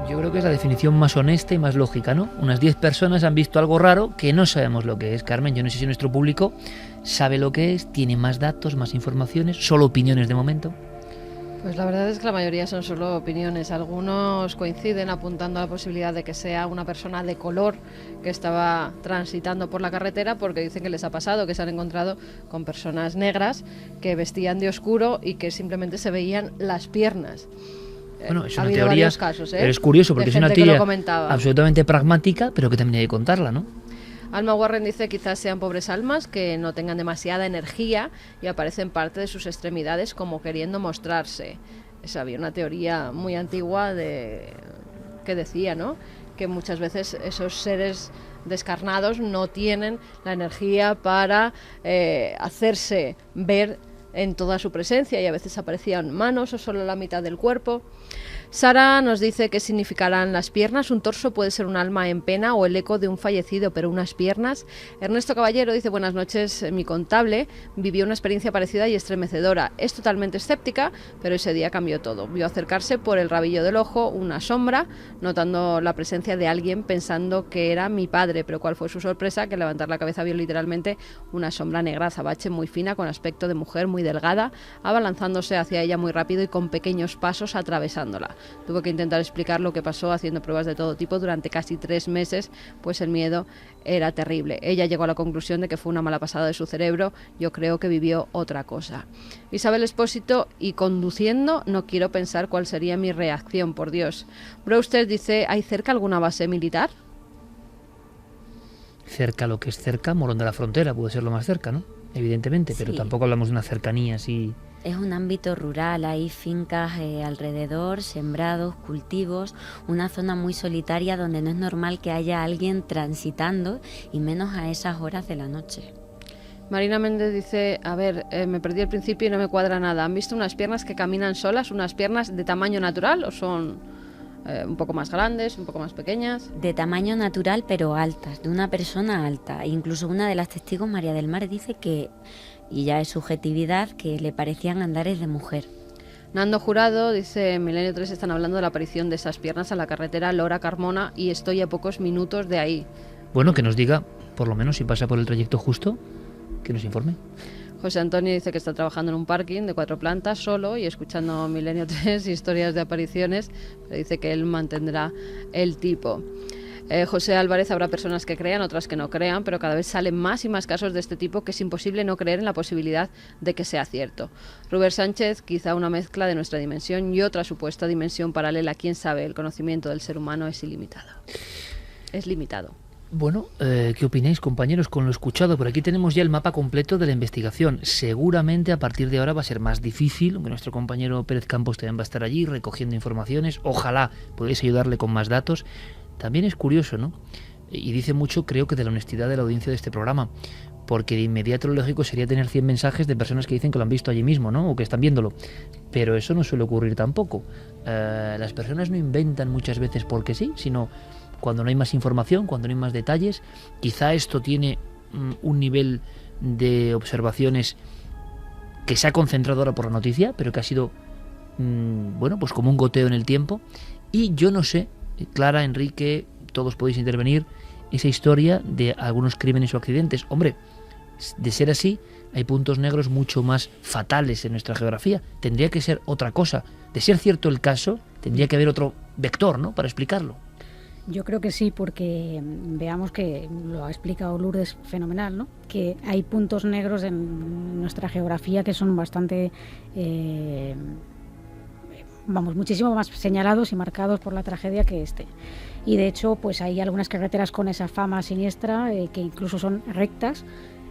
Speaker 2: Yo creo que es la definición más honesta y más lógica, ¿no? Unas 10 personas han visto algo raro que no sabemos lo que es. Carmen, yo no sé si nuestro público sabe lo que es, tiene más datos, más informaciones, solo opiniones de momento.
Speaker 3: Pues la verdad es que la mayoría son solo opiniones. Algunos coinciden apuntando a la posibilidad de que sea una persona de color que estaba transitando por la carretera, porque dicen que les ha pasado, que se han encontrado con personas negras que vestían de oscuro y que simplemente se veían las piernas.
Speaker 2: Bueno, es
Speaker 3: ha
Speaker 2: una
Speaker 3: habido
Speaker 2: teoría,
Speaker 3: varios casos,
Speaker 2: pero es curioso porque es una teoría
Speaker 3: comentaba.
Speaker 2: absolutamente pragmática, pero que también hay que contarla, ¿no?
Speaker 3: Alma Warren dice quizás sean pobres almas que no tengan demasiada energía y aparecen parte de sus extremidades como queriendo mostrarse. Había una teoría muy antigua que decía, ¿no?, que muchas veces esos seres descarnados no tienen la energía para hacerse ver en toda su presencia y a veces aparecían manos o solo la mitad del cuerpo. Sara nos dice qué significarán las piernas. Un torso puede ser un alma en pena o el eco de un fallecido, pero unas piernas. Ernesto Caballero dice: buenas noches, mi contable vivió una experiencia parecida y estremecedora. Es totalmente escéptica, pero ese día cambió todo. Vio acercarse por el rabillo del ojo una sombra, notando la presencia de alguien, pensando que era mi padre, pero cuál fue su sorpresa, que al levantar la cabeza vio literalmente una sombra negra, azabache, muy fina, con aspecto de mujer, muy delgada, abalanzándose hacia ella muy rápido y con pequeños pasos atravesándola. Tuvo que intentar explicar lo que pasó haciendo pruebas de todo tipo durante casi 3 meses, pues el miedo era terrible. Ella llegó a la conclusión de que fue una mala pasada de su cerebro. Yo creo que vivió otra cosa. Isabel Espósito: y conduciendo no quiero pensar cuál sería mi reacción, por Dios. Brewster dice: ¿hay cerca alguna base militar?
Speaker 2: Cerca, lo que es cerca, Morón de la Frontera puede ser lo más cerca, ¿no? Evidentemente, pero
Speaker 1: Sí.
Speaker 2: tampoco hablamos de una cercanía así.
Speaker 1: Es un ámbito rural, hay fincas alrededor, sembrados, cultivos, una zona muy solitaria donde no es normal que haya alguien transitando, y menos a esas horas de la noche.
Speaker 3: Marina Méndez dice: a ver, me perdí al principio y no me cuadra nada. ¿Han visto unas piernas que caminan solas, unas piernas de tamaño natural o son un poco más grandes, un poco más pequeñas?
Speaker 1: De tamaño natural, pero altas, de una persona alta. Incluso una de las testigos, María del Mar, dice que, y ya es subjetividad, que le parecían andares de mujer.
Speaker 3: Nando Jurado dice: en Milenio 3 están hablando de la aparición de esas piernas a la carretera Lora-Carmona y estoy a pocos minutos de ahí.
Speaker 2: Bueno, que nos diga, por lo menos, si pasa por el trayecto justo, que nos informe.
Speaker 3: José Antonio dice que está trabajando en un parking de 4 plantas solo y escuchando Milenio 3 historias de apariciones, pero dice que él mantendrá el tipo. José Álvarez: habrá personas que crean, otras que no crean, pero cada vez salen más y más casos de este tipo que es imposible no creer en la posibilidad de que sea cierto. Rubén Sánchez: quizá una mezcla de nuestra dimensión y otra supuesta dimensión paralela, quién sabe, el conocimiento del ser humano es ilimitado. Es limitado.
Speaker 2: Bueno, ¿qué opináis, compañeros, con lo escuchado? Por aquí tenemos ya el mapa completo de la investigación. Seguramente a partir de ahora va a ser más difícil, aunque nuestro compañero Pérez Campos también va a estar allí recogiendo informaciones. Ojalá podáis ayudarle con más datos. También es curioso, ¿no? Y dice mucho, creo que, de la honestidad de la audiencia de este programa, porque de inmediato lo lógico sería tener 100 mensajes de personas que dicen que lo han visto allí mismo, ¿no? O que están viéndolo. Pero eso no suele ocurrir tampoco. Las personas no inventan muchas veces porque sí, sino cuando no hay más información, cuando no hay más detalles. Quizá esto tiene un nivel de observaciones que se ha concentrado ahora por la noticia, pero que ha sido, bueno, pues como un goteo en el tiempo. Y yo no sé, Clara, Enrique, todos podéis intervenir, esa historia de algunos crímenes o accidentes. Hombre, de ser así, hay puntos negros mucho más fatales en nuestra geografía. Tendría que ser otra cosa. De ser cierto el caso, tendría que haber otro vector, ¿no?, para explicarlo.
Speaker 5: Yo creo que sí, porque veamos que lo ha explicado Lourdes fenomenal, ¿no? Que hay puntos negros en nuestra geografía que son bastante, muchísimo más señalados y marcados por la tragedia que este. Y de hecho, pues hay algunas carreteras con esa fama siniestra que incluso son rectas,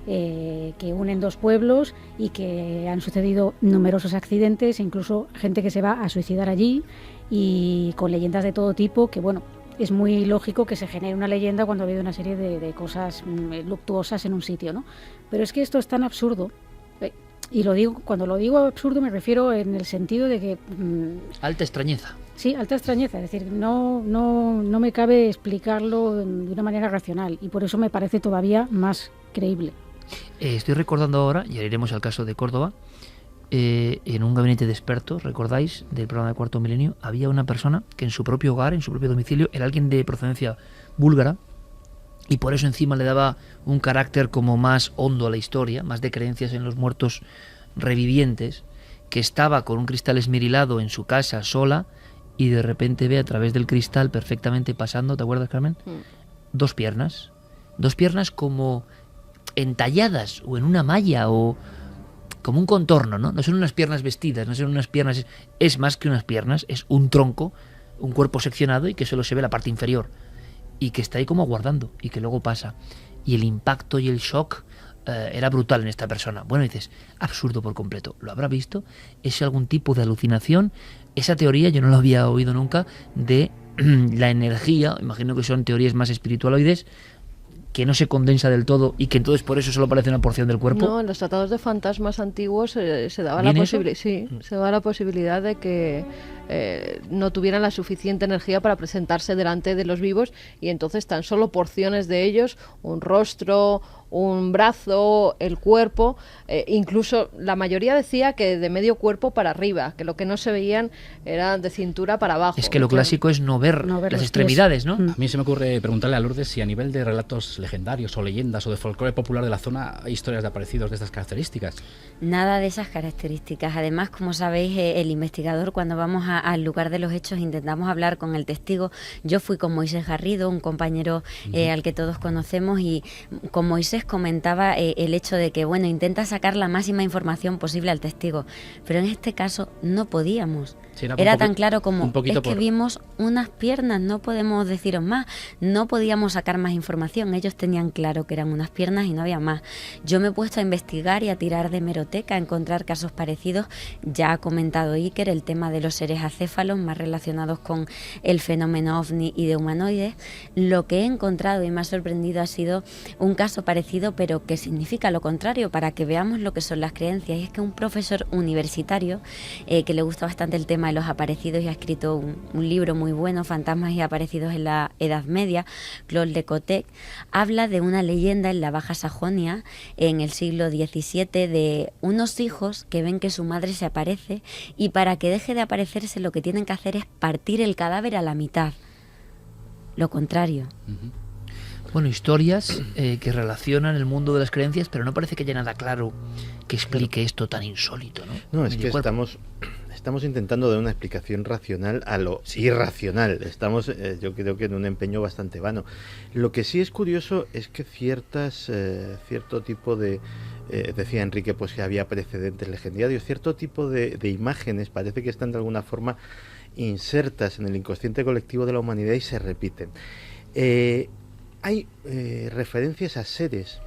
Speaker 5: que unen 2 pueblos y que han sucedido numerosos accidentes, incluso gente que se va a suicidar allí, y con leyendas de todo tipo que, bueno, es muy lógico que se genere una leyenda cuando ha habido una serie de cosas luctuosas en un sitio, ¿no? Pero es que esto es tan absurdo, y lo digo, cuando lo digo absurdo me refiero en el sentido de que...
Speaker 2: alta extrañeza.
Speaker 5: Sí, alta extrañeza, es decir, no me cabe explicarlo de una manera racional, y por eso me parece todavía más creíble.
Speaker 2: Estoy recordando ahora, y ahora iremos al caso de Córdoba, en un gabinete de expertos, recordáis, del programa de Cuarto Milenio, había una persona que en su propio hogar, en su propio domicilio, era alguien de procedencia búlgara, y por eso encima le daba un carácter como más hondo a la historia, más de creencias en los muertos revivientes, que estaba con un cristal esmerilado en su casa sola, y de repente ve a través del cristal perfectamente pasando, ¿te acuerdas, Carmen? 2 piernas como entalladas o en una malla o como un contorno, ¿no? No son unas piernas vestidas, no son unas piernas, es más que unas piernas, es un tronco, un cuerpo seccionado y que solo se ve la parte inferior y que está ahí como aguardando y que luego pasa. Y el impacto y el shock era brutal en esta persona. Bueno, dices, absurdo por completo. ¿Lo habrá visto? ¿Es algún tipo de alucinación? Esa teoría yo no la había oído nunca de la energía, imagino que son teorías más espiritualoides, que no se condensa del todo y que entonces por eso solo aparece una porción del cuerpo.
Speaker 3: No, en los tratados de fantasmas antiguos se daba la posibilidad de que no tuvieran la suficiente energía para presentarse delante de los vivos, y entonces tan solo porciones de ellos, un rostro, un brazo, el cuerpo, incluso la mayoría decía que de medio cuerpo para arriba, que lo que no se veían era de cintura para abajo.
Speaker 2: Es que lo clásico es no ver las extremidades, ¿no?
Speaker 4: A mí se me ocurre preguntarle a Lourdes si a nivel de relatos legendarios o leyendas o de folclore popular de la zona hay historias de aparecidos de estas características.
Speaker 1: Nada de esas características. Además, como sabéis, el investigador, cuando vamos al lugar de los hechos, intentamos hablar con el testigo. Yo fui con Moisés Garrido, un compañero al que todos conocemos, y con Moisés comentaba el hecho de que, bueno, intenta sacar la máxima información posible al testigo, pero en este caso no podíamos. Sí, era tan claro como, es que vimos unas piernas, no podemos deciros más, no podíamos sacar más información. Ellos tenían claro que eran unas piernas y no había más. Yo me he puesto a investigar y a tirar de hemeroteca, a encontrar casos parecidos. Ya ha comentado Iker el tema de los seres acéfalos, más relacionados con el fenómeno ovni y de humanoides. Lo que he encontrado y me ha sorprendido ha sido un caso parecido, pero que significa lo contrario, para que veamos lo que son las creencias. Y es que un profesor universitario que le gusta bastante el tema de los aparecidos y ha escrito un libro muy bueno, Fantasmas y aparecidos en la Edad Media, Claude de Cotec, habla de una leyenda en la Baja Sajonia en el siglo XVII de unos hijos que ven que su madre se aparece, y para que deje de aparecerse lo que tienen que hacer es partir el cadáver a la mitad. Lo contrario.
Speaker 2: Bueno, historias que relacionan el mundo de las creencias, pero no parece que haya nada claro que explique esto tan insólito, ¿no?
Speaker 10: No, es que estamos intentando dar una explicación racional a lo irracional. Estamos, yo creo que en un empeño bastante vano. Lo que sí es curioso es que cierto tipo de... decía Enrique, pues que había precedentes legendarios. Cierto tipo de imágenes parece que están de alguna forma insertas en el inconsciente colectivo de la humanidad y se repiten. Hay referencias a seres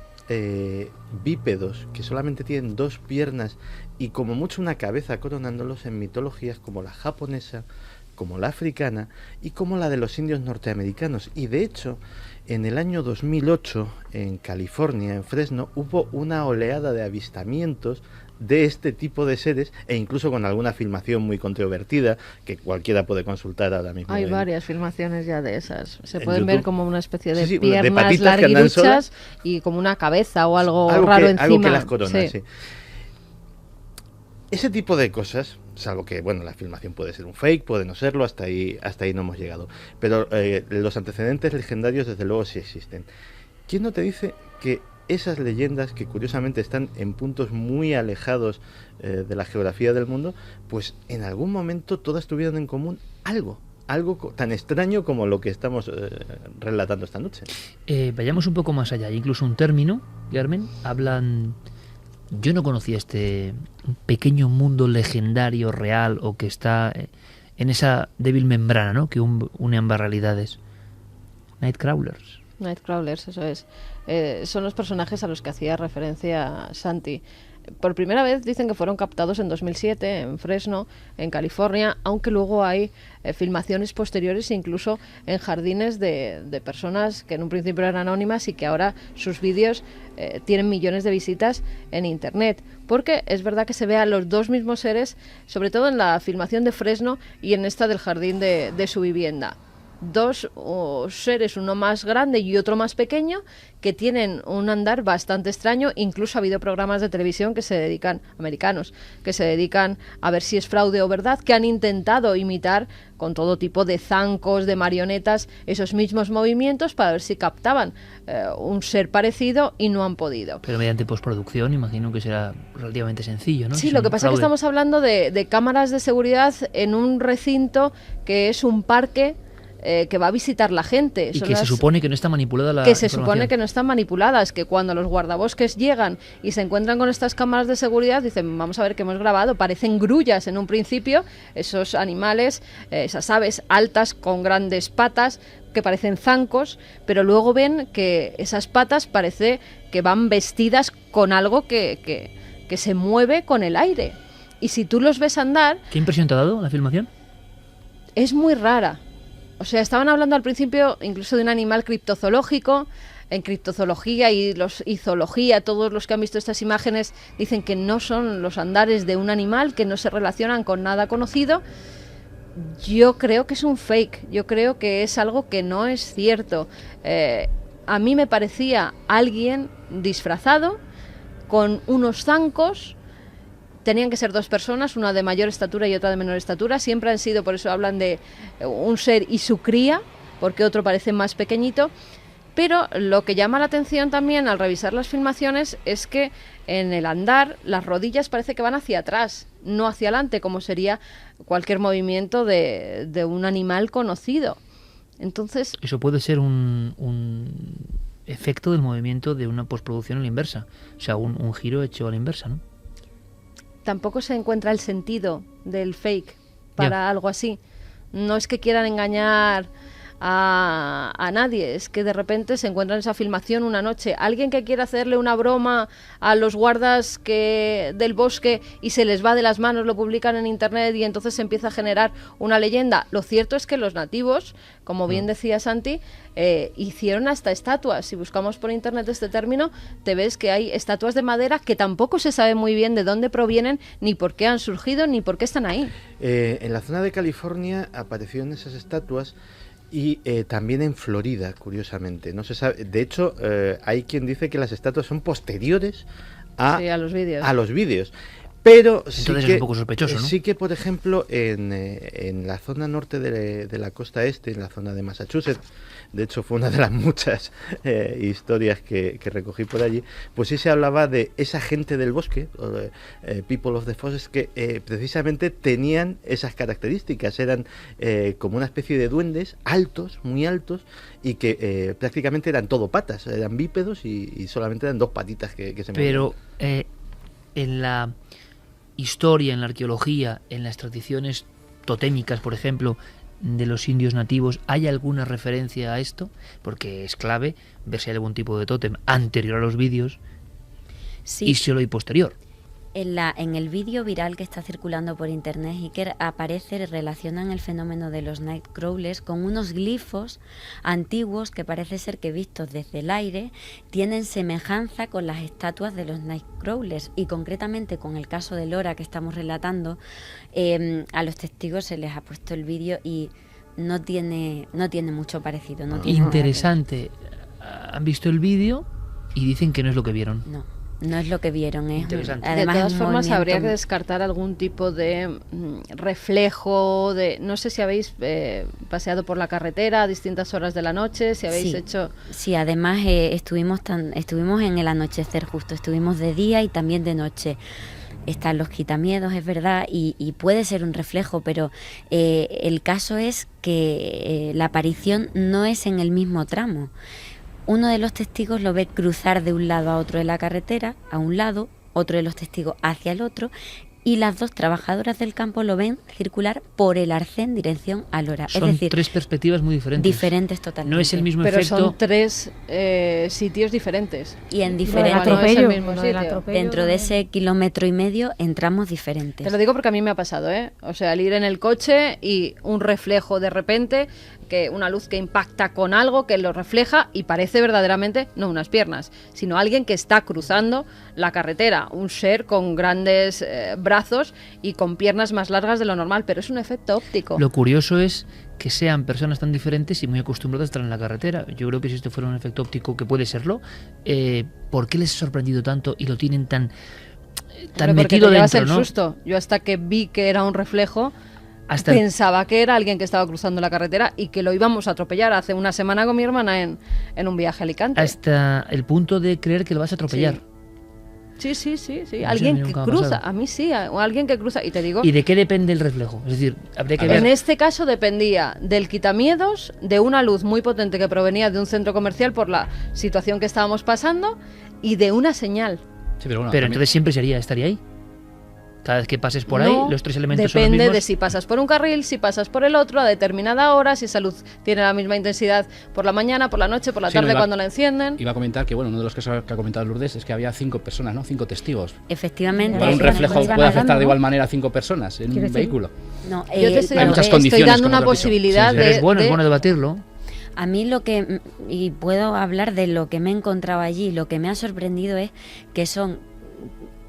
Speaker 10: bípedos que solamente tienen 2 piernas y como mucho una cabeza coronándolos en mitologías como la japonesa, como la africana y como la de los indios norteamericanos. Y de hecho, en el año 2008, en California, en Fresno, hubo una oleada de avistamientos de este tipo de seres, e incluso con alguna filmación muy controvertida que cualquiera puede consultar ahora mismo.
Speaker 3: Hay varias filmaciones ya de esas. Se pueden ver como una especie de
Speaker 10: piernas
Speaker 3: de larguiruchas y como una cabeza o algo raro encima.
Speaker 10: Algo que las corona, sí. Ese tipo de cosas, salvo que, bueno, la filmación puede ser un fake, puede no serlo, hasta ahí no hemos llegado. Pero los antecedentes legendarios, desde luego, sí existen. ¿Quién no te dice que esas leyendas, que curiosamente están en puntos muy alejados de la geografía del mundo, pues en algún momento todas tuvieron en común algo tan extraño como lo que estamos relatando esta noche?
Speaker 2: Vayamos un poco más allá. Hay incluso un término, Carmen, hablan... Yo no conocía este pequeño mundo legendario, real, o que está en esa débil membrana, ¿no?, que une ambas realidades. Nightcrawlers.
Speaker 3: Nightcrawlers, eso es. Son los personajes a los que hacía referencia Santi. Por primera vez dicen que fueron captados en 2007 en Fresno, en California, aunque luego hay filmaciones posteriores incluso en jardines de personas que en un principio eran anónimas y que ahora sus vídeos tienen millones de visitas en internet. Porque es verdad que se ve a los 2 mismos seres, sobre todo en la filmación de Fresno y en esta del jardín de su vivienda. 2 seres, uno más grande y otro más pequeño, que tienen un andar bastante extraño. Incluso ha habido programas de televisión americanos, que se dedican a ver si es fraude o verdad, que han intentado imitar con todo tipo de zancos, de marionetas, esos mismos movimientos para ver si captaban un ser parecido, y no han podido.
Speaker 2: Pero mediante postproducción imagino que será relativamente sencillo, ¿no?
Speaker 3: Sí, lo que pasa es que estamos hablando de cámaras de seguridad en un recinto que es un parque que va a visitar la gente.
Speaker 2: Y que se supone que no está manipulada la
Speaker 3: información. Supone que no están manipuladas, que cuando los guardabosques llegan y se encuentran con estas cámaras de seguridad, dicen, vamos a ver qué hemos grabado. Parecen grullas en un principio, esos animales, esas aves altas con grandes patas que parecen zancos, pero luego ven que esas patas parece que van vestidas con algo que se mueve con el aire. Y si tú los ves andar...
Speaker 2: ¿Qué impresión te ha dado la filmación?
Speaker 3: Es muy rara. O sea, estaban hablando al principio incluso de un animal criptozoológico, en criptozoología y zoología, todos los que han visto estas imágenes dicen que no son los andares de un animal, que no se relacionan con nada conocido. Yo creo que es un fake, yo creo que es algo que no es cierto. A mí me parecía alguien disfrazado con unos zancos. Tenían que ser dos personas, una de mayor estatura y otra de menor estatura. Siempre han sido, por eso hablan de un ser y su cría, porque otro parece más pequeñito. Pero lo que llama la atención también al revisar las filmaciones es que en el andar las rodillas parece que van hacia atrás, no hacia adelante, como sería cualquier movimiento de un animal conocido. Entonces,
Speaker 2: eso puede ser un efecto del movimiento de una postproducción a la inversa, o sea, un giro hecho a la inversa, ¿no?
Speaker 3: Tampoco se encuentra el sentido del fake para algo así. No es que quieran engañar a nadie, es que de repente se encuentra en esa filmación una noche alguien que quiere hacerle una broma a los guardas del bosque y se les va de las manos, lo publican en internet y entonces se empieza a generar una leyenda. Lo cierto es que los nativos, como bien decía Santi, hicieron hasta estatuas. Si buscamos por internet este término, te ves que hay estatuas de madera que tampoco se sabe muy bien de dónde provienen, ni por qué han surgido, ni por qué están ahí.
Speaker 10: En la zona de California aparecieron esas estatuas y también en Florida, curiosamente. No se sabe. De hecho, hay quien dice que las estatuas son posteriores a los vídeos. Pero
Speaker 2: entonces es un poco sospechoso, ¿no?
Speaker 10: Sí que, por ejemplo, en la zona norte de la costa este, en la zona de Massachusetts, de hecho fue una de las muchas historias que recogí por allí, pues sí se hablaba de esa gente del bosque, people of the forest, que precisamente tenían esas características, eran como una especie de duendes altos, muy altos, y que prácticamente eran todo patas, eran bípedos y solamente eran dos patitas que se movían.
Speaker 2: Pero en la historia, en la arqueología, en las tradiciones totémicas, por ejemplo, de los indios nativos, ¿hay alguna referencia a esto? Porque es clave ver si hay algún tipo de tótem anterior a los vídeos y solo y posterior.
Speaker 1: En el vídeo viral que está circulando por internet, Iker, aparece, relacionan el fenómeno de los Nightcrawlers con unos glifos antiguos que parece ser que vistos desde el aire tienen semejanza con las estatuas de los Nightcrawlers, y concretamente con el caso de Lora que estamos relatando, a los testigos se les ha puesto el vídeo y no tiene mucho parecido.
Speaker 2: Interesante. Han visto el vídeo y dicen que no es lo que vieron.
Speaker 1: No es lo que vieron,
Speaker 3: además, de todas formas habría que descartar algún tipo de reflejo, no sé si habéis paseado por la carretera a distintas horas de la noche, si habéis hecho...
Speaker 1: Sí, además estuvimos en el anochecer justo, estuvimos de día y también de noche. Están los quitamiedos, es verdad, y puede ser un reflejo, pero el caso es que la aparición no es en el mismo tramo. Uno de los testigos lo ve cruzar de un lado a otro de la carretera, a un lado, otro de los testigos hacia el otro, y las dos trabajadoras del campo lo ven circular por el arcén en dirección a Lora.
Speaker 2: Son tres perspectivas muy diferentes.
Speaker 1: Diferentes totalmente.
Speaker 2: No es el mismo
Speaker 3: efecto.
Speaker 2: Pero
Speaker 3: son tres sitios diferentes.
Speaker 1: Y en diferentes...
Speaker 3: No es el mismo sitio.
Speaker 1: Dentro de ese 1,5 kilómetros entramos diferentes.
Speaker 3: Te lo digo porque a mí me ha pasado, O sea, el ir en el coche y un reflejo de repente, que una luz que impacta con algo que lo refleja y parece verdaderamente, no unas piernas, sino alguien que está cruzando la carretera, un ser con grandes brazos y con piernas más largas de lo normal, pero es un efecto óptico.
Speaker 2: Lo curioso es que sean personas tan diferentes y muy acostumbradas a estar en la carretera. Yo creo que si esto fuera un efecto óptico, que puede serlo, ¿por qué les ha sorprendido tanto y lo tienen tan metido dentro,
Speaker 3: el susto. Yo hasta que vi que era un reflejo, pensaba que era alguien que estaba cruzando la carretera y que lo íbamos a atropellar hace una semana con mi hermana en un viaje a Alicante.
Speaker 2: Hasta el punto de creer que lo vas a atropellar.
Speaker 3: Sí. Alguien que cruza, a mí sí, o alguien que cruza, y te digo...
Speaker 2: ¿Y de qué depende el reflejo? Es decir, habría que ver...
Speaker 3: En este caso dependía del quitamiedos, de una luz muy potente que provenía de un centro comercial por la situación que estábamos pasando, y de una señal.
Speaker 4: Sí, pero
Speaker 2: entonces siempre estaría ahí. Cada vez que pases por ahí, los tres elementos son los mismos.
Speaker 3: Depende de si pasas por un carril, si pasas por el otro, a determinada hora, si esa luz tiene la misma intensidad por la mañana, por la noche, por la tarde, cuando la encienden.
Speaker 4: Iba a comentar que, uno de los casos que ha comentado Lourdes es que había 5 personas, 5 testigos.
Speaker 1: Efectivamente.
Speaker 4: Un reflejo puede afectar de igual manera a 5 personas en un vehículo.
Speaker 3: Yo te estoy dando una posibilidad de...
Speaker 2: Es bueno debatirlo.
Speaker 1: A mí y puedo hablar de lo que me he encontrado allí, lo que me ha sorprendido es que son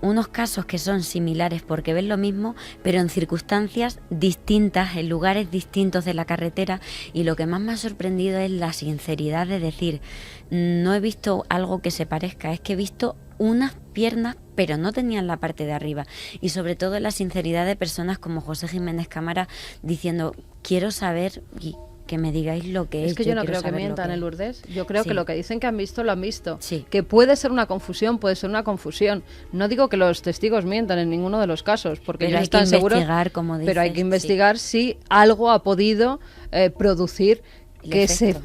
Speaker 1: unos casos que son similares porque ven lo mismo, pero en circunstancias distintas, en lugares distintos de la carretera, y lo que más me ha sorprendido es la sinceridad de decir, no he visto algo que se parezca, es que he visto unas piernas, pero no tenían la parte de arriba, y sobre todo la sinceridad de personas como José Jiménez Cámara diciendo, quiero saber y que me digáis lo que es.
Speaker 3: Es que yo no creo que mientan en Lourdes. Yo creo que lo que dicen que han visto, lo han visto. Que puede ser una confusión, puede ser una confusión. No digo que los testigos mientan en ninguno de los casos, porque ellos están seguros. Pero hay que investigar si algo ha podido producir que ese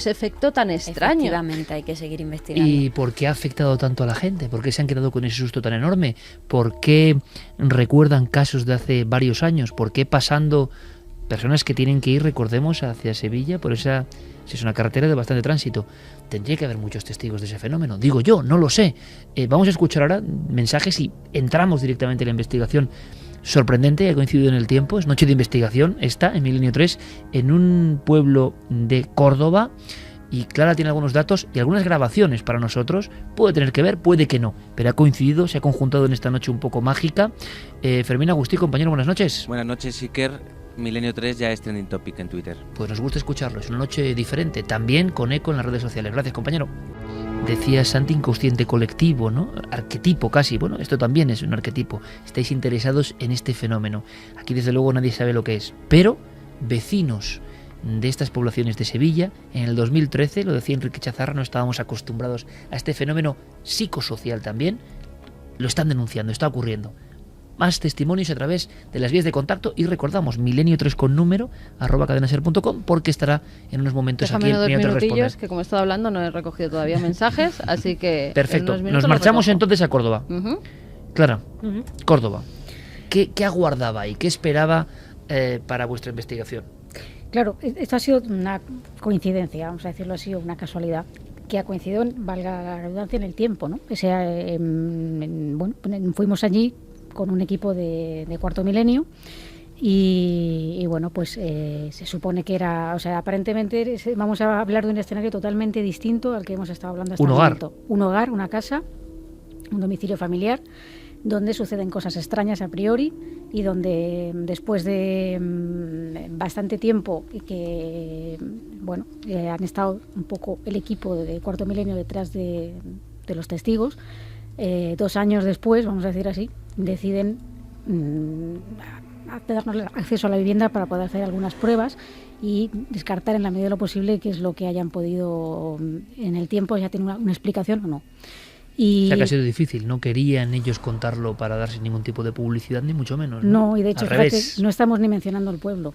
Speaker 3: efecto tan extraño.
Speaker 1: Efectivamente, hay que seguir investigando.
Speaker 2: ¿Y por qué ha afectado tanto a la gente? ¿Por qué se han quedado con ese susto tan enorme? ¿Por qué recuerdan casos de hace varios años? ¿Por qué pasando personas que tienen que ir, recordemos, hacia Sevilla, por esa, si es una carretera de bastante tránsito? Tendría que haber muchos testigos de ese fenómeno. Digo yo, no lo sé. Vamos a escuchar ahora mensajes y entramos directamente en la investigación. Sorprendente, ha coincidido en el tiempo, es noche de investigación, está en Milenio 3, en un pueblo de Córdoba, y Clara tiene algunos datos y algunas grabaciones para nosotros. Puede tener que ver, puede que no, pero ha coincidido, se ha conjuntado en esta noche un poco mágica. Fermín Agustí, compañero, buenas noches.
Speaker 13: Buenas noches, Iker. Milenio 3 ya es trending topic en Twitter.
Speaker 2: Pues nos gusta escucharlo, es una noche diferente, también con eco en las redes sociales. Gracias, compañero. Decía Santi, inconsciente colectivo, ¿no? Arquetipo casi, bueno, esto también es un arquetipo. Estáis interesados en este fenómeno. Aquí desde luego nadie sabe lo que es, pero vecinos de estas poblaciones de Sevilla, en el 2013, lo decía Enrique Chazarra, no estábamos acostumbrados a este fenómeno psicosocial también, lo están denunciando, está ocurriendo. Más testimonios a través de las vías de contacto y recordamos milenio3 con número @cadenaser.com, porque estará en unos momentos.
Speaker 3: Déjame
Speaker 2: aquí en Milenio 3 Responde.
Speaker 3: Que como he estado hablando no he recogido todavía mensajes, así que
Speaker 2: perfecto, nos marchamos entonces a Córdoba. Clara, Córdoba, ¿qué aguardaba y qué esperaba para vuestra investigación?
Speaker 5: Claro, esto ha sido una coincidencia, vamos a decirlo así, o una casualidad que ha coincidido, valga la redundancia, en el tiempo, ¿no? O sea, fuimos allí con un equipo de Cuarto Milenio y bueno, pues se supone que era, o sea, aparentemente vamos a hablar de un escenario totalmente distinto al que hemos estado hablando hasta el momento. Un hogar, una casa, un domicilio familiar, donde suceden cosas extrañas a priori y donde después de bastante tiempo que, bueno, han estado un poco el equipo de Cuarto Milenio detrás de los testigos, 2 años después, vamos a decir así, deciden darnos acceso a la vivienda para poder hacer algunas pruebas y descartar en la medida de lo posible qué es lo que hayan podido en el tiempo, ya tiene una explicación o no. Y... O sea,
Speaker 2: que ha sido difícil, no querían ellos contarlo para darse ningún tipo de publicidad, ni mucho menos.
Speaker 5: No, y de hecho, fíjate, no estamos ni mencionando el pueblo,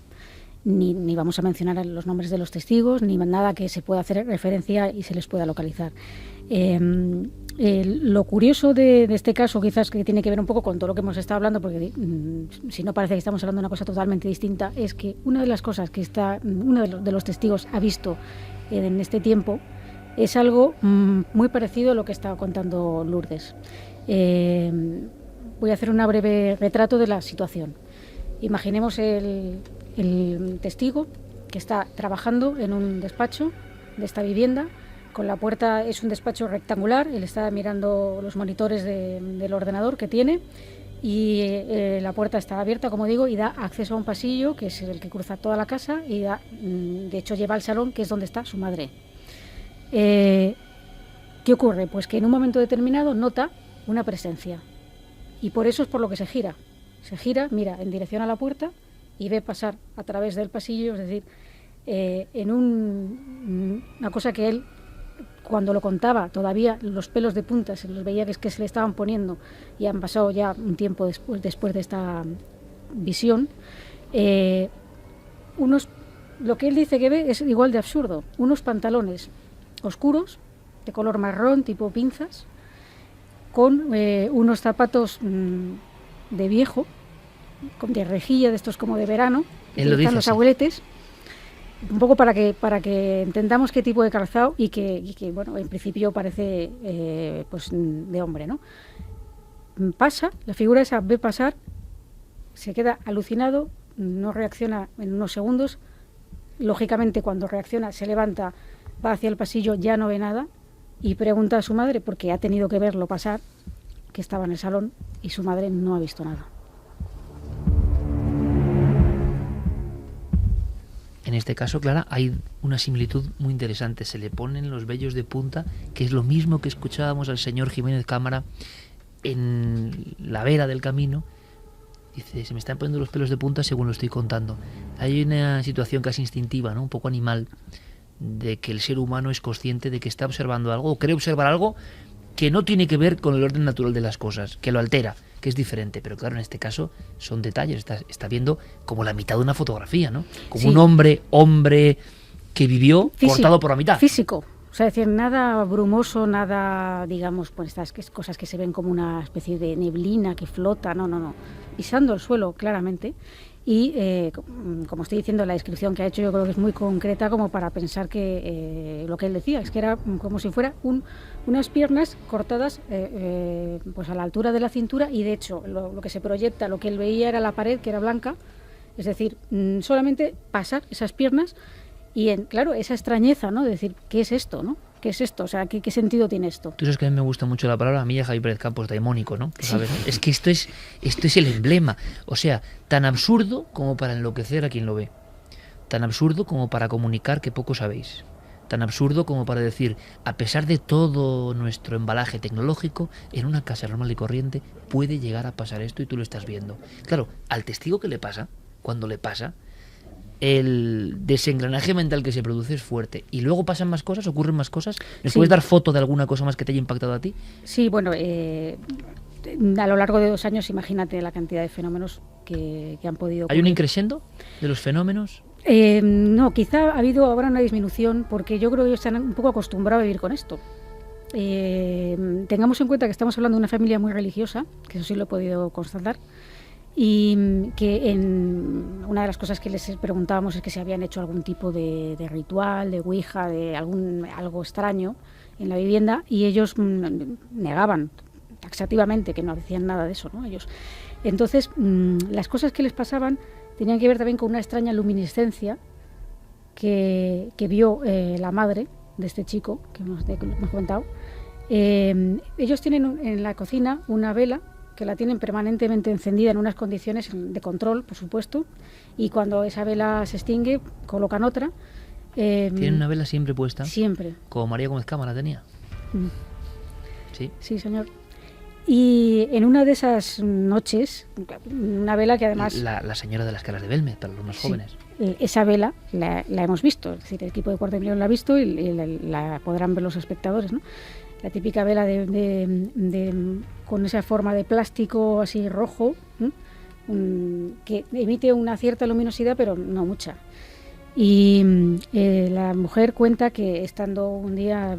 Speaker 5: ni vamos a mencionar los nombres de los testigos, ni nada que se pueda hacer referencia y se les pueda localizar. Lo curioso de este caso, quizás que tiene que ver un poco con todo lo que hemos estado hablando, porque si no parece que estamos hablando de una cosa totalmente distinta, es que una de las cosas que uno de los testigos ha visto en este tiempo es algo muy parecido a lo que estaba contando Lourdes. Voy a hacer un breve retrato de la situación. Imaginemos el testigo que está trabajando en un despacho de esta vivienda. Con la puerta, es un despacho rectangular, él está mirando los monitores del ordenador que tiene y la puerta está abierta, como digo, y da acceso a un pasillo que es el que cruza toda la casa y de hecho lleva al salón, que es donde está su madre. ¿Qué ocurre? Pues que en un momento determinado nota una presencia y por eso es por lo que se gira, mira en dirección a la puerta y ve pasar a través del pasillo, es decir, en una cosa que él, cuando lo contaba, todavía los pelos de punta se los veía que se le estaban poniendo y han pasado ya un tiempo después de esta visión. Lo que él dice que ve es igual de absurdo, unos pantalones oscuros, de color marrón, tipo pinzas, con unos zapatos de viejo, de rejilla, de estos como de verano, que están los abueletes, un poco para que entendamos qué tipo de calzado y que bueno, en principio parece pues de hombre, ¿no? Pasa, la figura esa ve pasar, se queda alucinado, no reacciona en unos segundos, lógicamente cuando reacciona se levanta, va hacia el pasillo, ya no ve nada y pregunta a su madre, porque ha tenido que verlo pasar, que estaba en el salón, y su madre no ha visto nada.
Speaker 2: En este caso, Clara, hay una similitud muy interesante. Se le ponen los vellos de punta, que es lo mismo que escuchábamos al señor Jiménez Cámara en la vera del camino. Dice, se me están poniendo los pelos de punta según lo estoy contando. Hay una situación casi instintiva, ¿no? Un poco animal, de que el ser humano es consciente de que está observando algo, o cree observar algo que no tiene que ver con el orden natural de las cosas, que lo altera, que es diferente. Pero claro, en este caso son detalles. Está viendo como la mitad de una fotografía, ¿no? Como
Speaker 5: sí.
Speaker 2: un hombre que vivió cortado por la mitad.
Speaker 5: Físico. O sea, es decir, nada brumoso, nada, digamos, pues estas cosas que se ven como una especie de neblina que flota, no. Pisando el suelo, claramente. Y, como estoy diciendo, la descripción que ha hecho yo creo que es muy concreta como para pensar que lo que él decía, es que era como si fuera unas piernas cortadas pues a la altura de la cintura, y de hecho lo que se proyecta, lo que él veía era la pared, que era blanca, es decir, solamente pasar esas piernas y, claro, esa extrañeza, ¿no? De decir, ¿qué es esto, no? ¿Qué es esto? O sea, ¿qué sentido tiene esto?
Speaker 2: Tú sabes que a mí me gusta mucho la palabra, a mí y a Javi Pérez Campos, daimónico, ¿no?
Speaker 5: Sí.
Speaker 2: ¿Sabes? Es que esto es el emblema. O sea, tan absurdo como para enloquecer a quien lo ve. Tan absurdo como para comunicar que poco sabéis. Tan absurdo como para decir, a pesar de todo nuestro embalaje tecnológico, en una casa normal y corriente puede llegar a pasar esto y tú lo estás viendo. Claro, al testigo que le pasa, cuando le pasa, el desengranaje mental que se produce es fuerte. Y luego pasan más cosas, ocurren más cosas. ¿Nos puedes dar foto de alguna cosa más que te haya impactado a ti?
Speaker 5: Sí, bueno, a lo largo de 2 años, imagínate la cantidad de fenómenos que han podido ocurrir.
Speaker 2: ¿Hay un increciendo de los fenómenos?
Speaker 5: No, quizá ha habido ahora una disminución, porque yo creo que ellos están un poco acostumbrados a vivir con esto. Tengamos en cuenta que estamos hablando de una familia muy religiosa, que eso sí lo he podido constatar, y que una de las cosas que les preguntábamos es que si habían hecho algún tipo de ritual, de ouija, de algo extraño en la vivienda, y ellos negaban taxativamente que no hacían nada de eso, ¿no? Ellos. Entonces, las cosas que les pasaban tenían que ver también con una extraña luminiscencia que vio la madre de este chico que hemos comentado. Ellos tienen en la cocina una vela que la tienen permanentemente encendida en unas condiciones de control, por supuesto, y cuando esa vela se extingue, colocan otra.
Speaker 2: ¿Tienen una vela siempre puesta?
Speaker 5: Siempre.
Speaker 2: Como María Gómez Cámara tenía. Sí.
Speaker 5: Sí, señor. Y en una de esas noches, una vela que además...
Speaker 2: La señora de las caras de Belmez, para los más jóvenes.
Speaker 5: Esa vela la hemos visto, es decir, el equipo de Cuarto Milenio la ha visto y la podrán ver los espectadores, ¿no? La típica vela con esa forma de plástico así rojo, que emite una cierta luminosidad, pero no mucha. Y la mujer cuenta que estando un día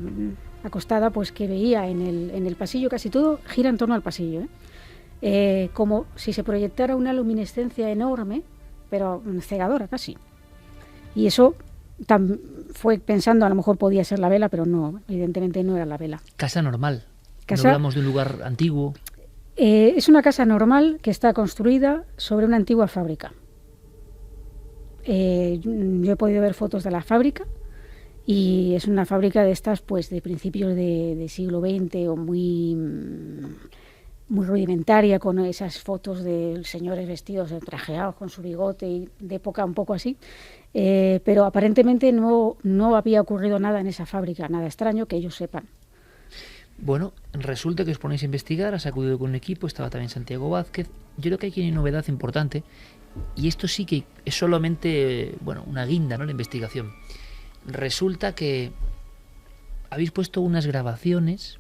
Speaker 5: acostada, pues que veía en el pasillo, casi todo gira en torno al pasillo, como si se proyectara una luminiscencia enorme, pero cegadora casi. Y eso fue pensando, a lo mejor podía ser la vela, pero no, evidentemente no era la vela.
Speaker 2: Casa normal. No hablamos de un lugar antiguo.
Speaker 5: Es una casa normal que está construida sobre una antigua fábrica. Yo he podido ver fotos de la fábrica y es una fábrica de estas, pues, de principios de siglo XX o muy rudimentaria, con esas fotos de señores vestidos trajeados con su bigote y de época un poco así, pero aparentemente no había ocurrido nada en esa fábrica, nada extraño que ellos sepan.
Speaker 2: Bueno, resulta que os ponéis a investigar, has acudido con un equipo, estaba también Santiago Vázquez. Yo creo que aquí hay una novedad importante, y esto sí que es solamente, bueno, una guinda, ¿no?, la investigación. Resulta que habéis puesto unas grabaciones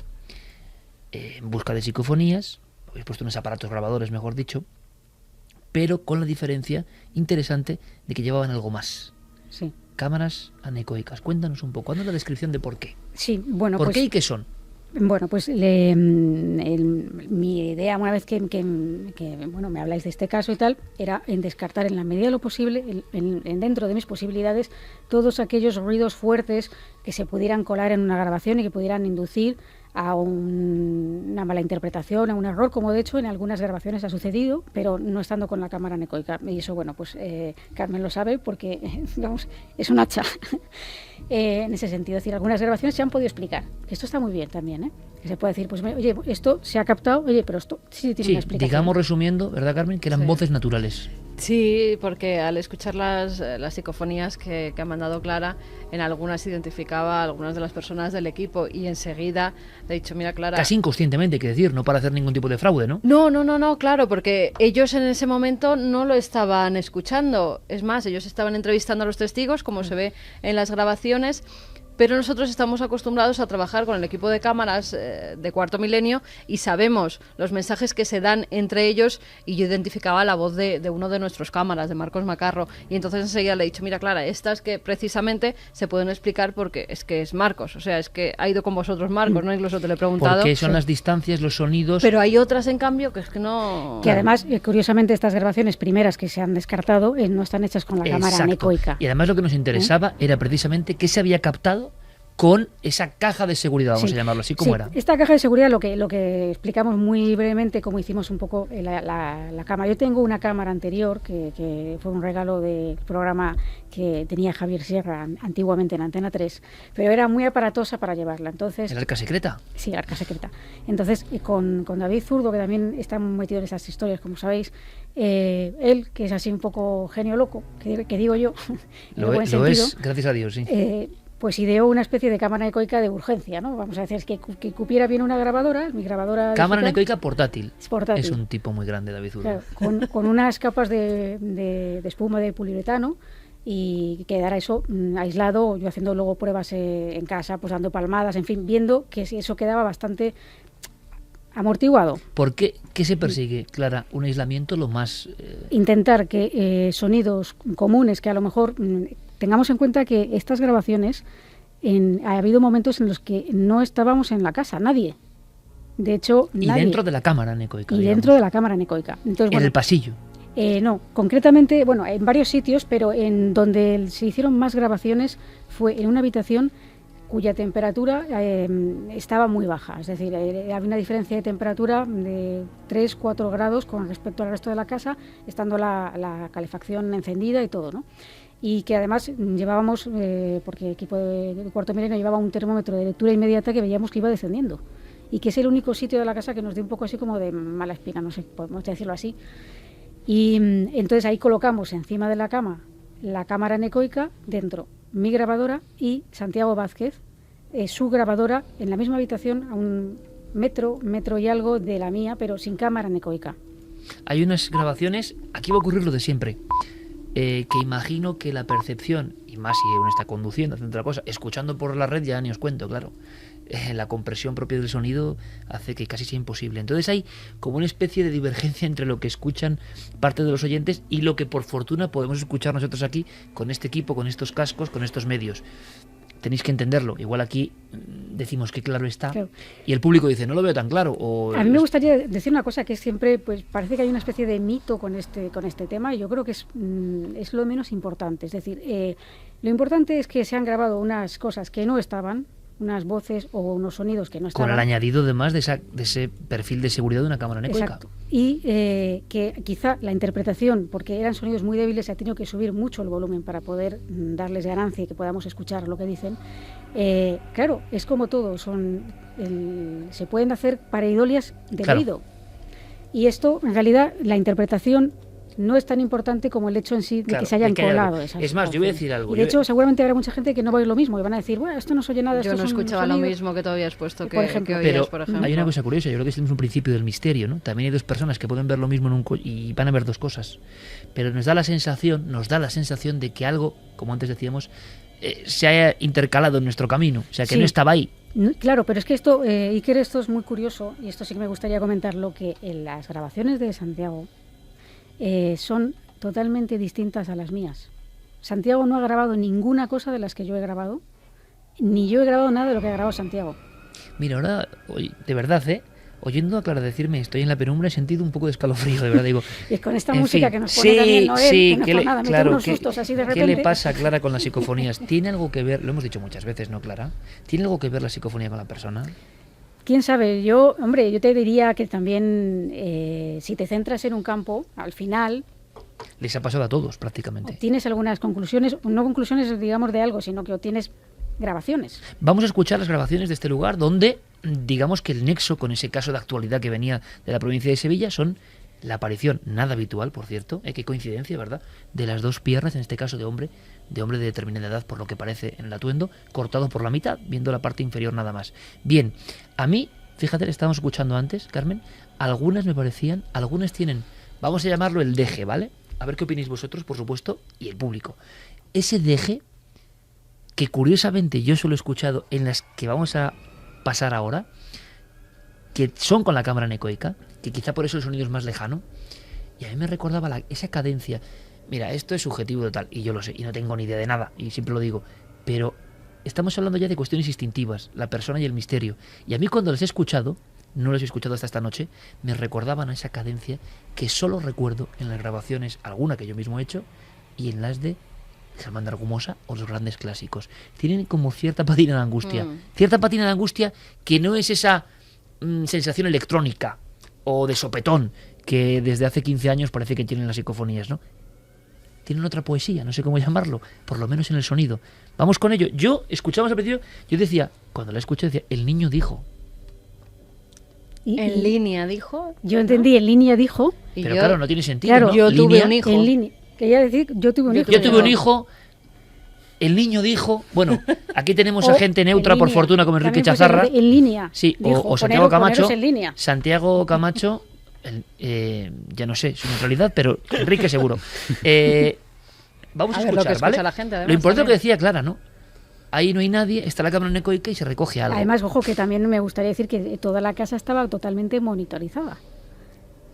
Speaker 2: en busca de psicofonías, habéis puesto unos aparatos grabadores, mejor dicho, pero con la diferencia interesante de que llevaban algo más.
Speaker 5: Sí.
Speaker 2: Cámaras anecoicas. Cuéntanos un poco, haznos la descripción de por qué.
Speaker 5: Sí, bueno,
Speaker 2: ¿Por qué y qué son?
Speaker 5: Bueno, pues mi idea, una vez que me habláis de este caso y tal, era en descartar en la medida de lo posible, dentro de mis posibilidades, todos aquellos ruidos fuertes que se pudieran colar en una grabación y que pudieran inducir a una mala interpretación, a un error, como de hecho en algunas grabaciones ha sucedido, pero no estando con la cámara anecoica. Y eso, bueno, pues Carmen lo sabe porque, vamos, es un hacha en ese sentido. Es decir, algunas grabaciones se han podido explicar. Esto está muy bien también, ¿eh? Que se puede decir, pues, oye, esto se ha captado, oye, pero esto sí tiene una explicación.
Speaker 2: Digamos, resumiendo, ¿verdad, Carmen? Que eran voces naturales.
Speaker 3: Sí, porque al escuchar las psicofonías que ha mandado Clara, en algunas identificaba a algunas de las personas del equipo y enseguida le he dicho, mira, Clara...
Speaker 2: Casi inconscientemente, hay que decir, no para hacer ningún tipo de fraude, ¿no?
Speaker 3: No, claro, porque ellos en ese momento no lo estaban escuchando. Es más, ellos estaban entrevistando a los testigos, como se ve en las grabaciones, pero nosotros estamos acostumbrados a trabajar con el equipo de cámaras de Cuarto Milenio y sabemos los mensajes que se dan entre ellos, y yo identificaba la voz de uno de nuestros cámaras, de Marcos Macarro, y entonces enseguida le he dicho, mira, Clara, estas que precisamente se pueden explicar porque es que es Marcos, o sea, es que ha ido con vosotros Marcos, ¿no? Incluso te lo he preguntado.
Speaker 2: Porque son las distancias, los sonidos...
Speaker 3: Pero hay otras, en cambio, que es que no...
Speaker 5: Que además, curiosamente, estas grabaciones primeras que se han descartado no están hechas con la cámara anecoica.
Speaker 2: Y además lo que nos interesaba era precisamente qué se había captado con esa caja de seguridad, vamos a llamarlo así, ¿cómo era?
Speaker 5: Esta caja de seguridad, lo que explicamos muy brevemente, como hicimos un poco la cámara. Yo tengo una cámara anterior, que fue un regalo del programa que tenía Javier Sierra antiguamente en Antena 3, pero era muy aparatosa para llevarla. Entonces,
Speaker 2: ¿El arca secreta?
Speaker 5: Sí, el arca secreta. Entonces, con David Zurdo, que también está metido en esas historias, como sabéis, él, que es así un poco genio loco, que digo yo, en
Speaker 2: lo
Speaker 5: buen sentido,
Speaker 2: es, gracias a Dios, sí.
Speaker 5: Pues ideó una especie de cámara anecoica de urgencia, ¿no? Vamos a decir, que cupiera bien una grabadora, mi grabadora...
Speaker 2: Cámara
Speaker 5: digital,
Speaker 2: anecoica portátil.
Speaker 5: Es portátil.
Speaker 2: Es un tipo muy grande, David Zurdo.
Speaker 5: Claro, con unas capas de espuma de poliuretano, y quedara eso aislado, yo haciendo luego pruebas en casa, pues dando palmadas, en fin, viendo que eso quedaba bastante amortiguado.
Speaker 2: ¿Por qué? ¿Qué se persigue, Clara? Un aislamiento lo más...
Speaker 5: Intentar que sonidos comunes que a lo mejor... Tengamos en cuenta que estas grabaciones, ha habido momentos en los que no estábamos en la casa, nadie. De hecho,
Speaker 2: nadie. Y dentro de la cámara anecoica.
Speaker 5: Y dentro de la cámara anecoica. Entonces,
Speaker 2: ¿en el pasillo?
Speaker 5: No, concretamente, bueno, en varios sitios, pero en donde se hicieron más grabaciones fue en una habitación cuya temperatura estaba muy baja. Es decir, había una diferencia de temperatura de 3-4 grados con respecto al resto de la casa, estando la calefacción encendida y todo, ¿no? Y que además llevábamos, porque el equipo de Cuarto Milenio llevaba un termómetro de lectura inmediata que veíamos que iba descendiendo, y que es el único sitio de la casa que nos dio un poco así como de mala espina, no sé, podemos decirlo así. Y entonces ahí colocamos encima de la cama la cámara anecoica, dentro mi grabadora y Santiago Vázquez, su grabadora, en la misma habitación, a un metro y algo de la mía, pero sin cámara anecoica.
Speaker 2: Hay unas grabaciones, aquí va a ocurrir lo de siempre, que imagino que la percepción, y más si uno está conduciendo, haciendo otra cosa, escuchando por la red ya ni os cuento, claro, la compresión propia del sonido hace que casi sea imposible. Entonces hay como una especie de divergencia entre lo que escuchan parte de los oyentes y lo que por fortuna podemos escuchar nosotros aquí con este equipo, con estos cascos, con estos medios. Tenéis que entenderlo. Igual aquí decimos que claro está, claro, y el público dice, no lo veo tan claro.
Speaker 5: A mí me gustaría decir una cosa, que es siempre, pues parece que hay una especie de mito con este tema, y yo creo que es lo menos importante. Es decir, lo importante es que se han grabado unas cosas que no estaban, unas voces o unos sonidos que no estaban.
Speaker 2: Con el añadido además de ese perfil de seguridad de una cámara anecoica.
Speaker 5: Exacto. Y que quizá la interpretación, porque eran sonidos muy débiles, se ha tenido que subir mucho el volumen para poder darles ganancia y que podamos escuchar lo que dicen. Claro, es como todo, se pueden hacer pareidolias del oído. Y esto, en realidad, la interpretación no es tan importante como el hecho en sí de que se hayan colado esas.
Speaker 2: Es más, yo voy a decir algo.
Speaker 5: Y de hecho, seguramente habrá mucha gente que no va a oír lo mismo y van a decir, bueno, esto no se oye nada.
Speaker 3: Yo no escuchaba lo mismo que tú habías puesto,
Speaker 5: por ejemplo.
Speaker 3: Oías, por ejemplo.
Speaker 2: Hay una cosa curiosa, yo creo que es un principio del misterio, ¿no? También hay dos personas que pueden ver lo mismo y van a ver dos cosas. Pero nos da la sensación de que algo, como antes decíamos, se haya intercalado en nuestro camino, o sea, que no estaba ahí.
Speaker 5: Claro, pero es que esto, Iker, esto es muy curioso, y esto sí que me gustaría comentarlo, que en las grabaciones de Santiago son totalmente distintas a las mías. Santiago no ha grabado ninguna cosa de las que yo he grabado, ni yo he grabado nada de lo que ha grabado Santiago.
Speaker 2: Mira, ahora, de verdad, oyendo a Clara decirme estoy en la penumbra he sentido un poco de escalofrío, de verdad. Digo,
Speaker 5: Y con esta
Speaker 2: en
Speaker 5: música
Speaker 2: fin,
Speaker 5: que nos pone Daniel Noel,
Speaker 2: sí,
Speaker 5: que no es por nada, meter unos sustos así de repente.
Speaker 2: ¿Qué le pasa a Clara con las psicofonías? ¿Tiene algo que ver? Lo hemos dicho muchas veces, ¿no, Clara? ¿Tiene algo que ver la psicofonía con la persona?
Speaker 5: ¿Quién sabe? Yo te diría que también si te centras en un campo, al final
Speaker 2: Les ha pasado a todos, prácticamente.
Speaker 5: obtienes algunas conclusiones, no conclusiones, digamos, de algo, sino que obtienes grabaciones.
Speaker 2: Vamos a escuchar las grabaciones de este lugar donde, digamos que el nexo con ese caso de actualidad que venía de la provincia de Sevilla son la aparición, nada habitual, por cierto, qué coincidencia, ¿verdad?, de las dos piernas, en este caso de hombre de determinada edad, por lo que parece en el atuendo, cortado por la mitad, viendo la parte inferior nada más. Bien, a mí, fíjate, le estábamos escuchando antes, Carmen, algunas me parecían, algunas tienen, vamos a llamarlo el deje, ¿vale? A ver qué opináis vosotros, por supuesto, y el público. Ese deje que curiosamente yo solo he escuchado en las que vamos a pasar ahora, que son con la cámara anecoica, que quizá por eso el sonido es más lejano, y a mí me recordaba esa cadencia. Mira, esto es subjetivo total, y yo lo sé, y no tengo ni idea de nada, y siempre lo digo, pero estamos hablando ya de cuestiones instintivas, la persona y el misterio, y a mí cuando les he escuchado, no los he escuchado hasta esta noche, me recordaban a esa cadencia que solo recuerdo en las grabaciones, alguna que yo mismo he hecho, y en las de Germán de Argumosa o los grandes clásicos. Tienen como cierta patina de angustia. Cierta patina de angustia que no es esa sensación electrónica o de sopetón que desde hace 15 años parece que tienen las psicofonías, ¿no? Tienen otra poesía, no sé cómo llamarlo, por lo menos en el sonido. Vamos con ello. Yo, escuchamos al principio, yo decía, cuando la escuché decía, el niño dijo.
Speaker 3: En línea dijo.
Speaker 5: Yo entendí, en línea dijo.
Speaker 2: Pero claro, no tiene sentido.
Speaker 5: Claro,
Speaker 2: ¿no?
Speaker 3: Yo tuve un hijo.
Speaker 5: En línea. Quería decir, yo tuve un hijo.
Speaker 2: Yo tuve un hijo. El niño dijo, bueno, aquí tenemos a gente neutra, por fortuna, como Enrique Chazarra.
Speaker 5: En línea.
Speaker 2: Sí,
Speaker 5: dijo,
Speaker 2: o Santiago Camacho.
Speaker 5: En línea.
Speaker 2: Santiago Camacho, ya no sé su neutralidad, pero Enrique seguro. Vamos a escuchar,
Speaker 3: lo
Speaker 2: ¿vale?
Speaker 3: La gente, además,
Speaker 2: lo importante
Speaker 3: también.
Speaker 2: es lo que decía Clara, ¿no? Ahí no hay nadie, está la cámara anecoica y se recoge algo.
Speaker 5: Además, ojo, que también me gustaría decir que toda la casa estaba totalmente monitorizada.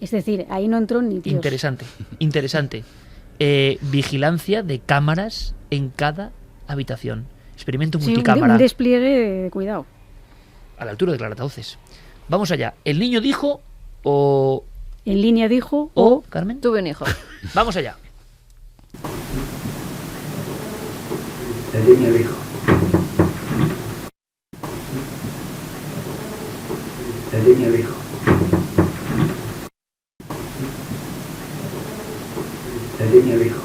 Speaker 5: Es decir, ahí no entró ni Dios.
Speaker 2: Interesante, interesante. Vigilancia de cámaras en cada habitación. Experimento multicámara.
Speaker 5: Un despliegue de cuidado.
Speaker 2: A la altura de Claratauces. Vamos allá. ¿El niño dijo o...?
Speaker 5: En línea dijo
Speaker 2: o... Carmen.
Speaker 3: Tuve un hijo.
Speaker 2: Vamos allá.
Speaker 14: El niño dijo. El niño dijo. El niño dijo.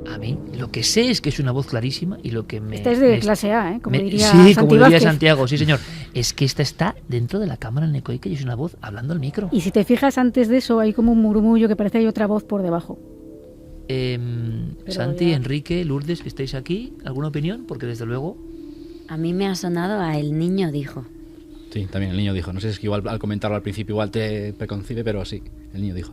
Speaker 2: A mí lo que sé es que es una voz clarísima y lo que me...
Speaker 5: Esta es de clase A, como diría
Speaker 2: sí,
Speaker 5: Santi
Speaker 2: como diría
Speaker 5: Vázquez.
Speaker 2: Santiago, sí señor. Es que esta está dentro de la cámara anecoica y es una voz hablando al micro.
Speaker 5: Y si te fijas antes de eso hay como un murmullo que parece que hay otra voz por debajo.
Speaker 2: Santi,
Speaker 5: ya...
Speaker 2: Enrique, Lourdes, que estáis aquí, ¿alguna opinión? Porque desde luego...
Speaker 1: A mí me ha sonado a el niño dijo.
Speaker 4: Sí, también el niño dijo. No sé si es que igual al comentarlo al principio igual te preconcibe, pero sí, el niño dijo.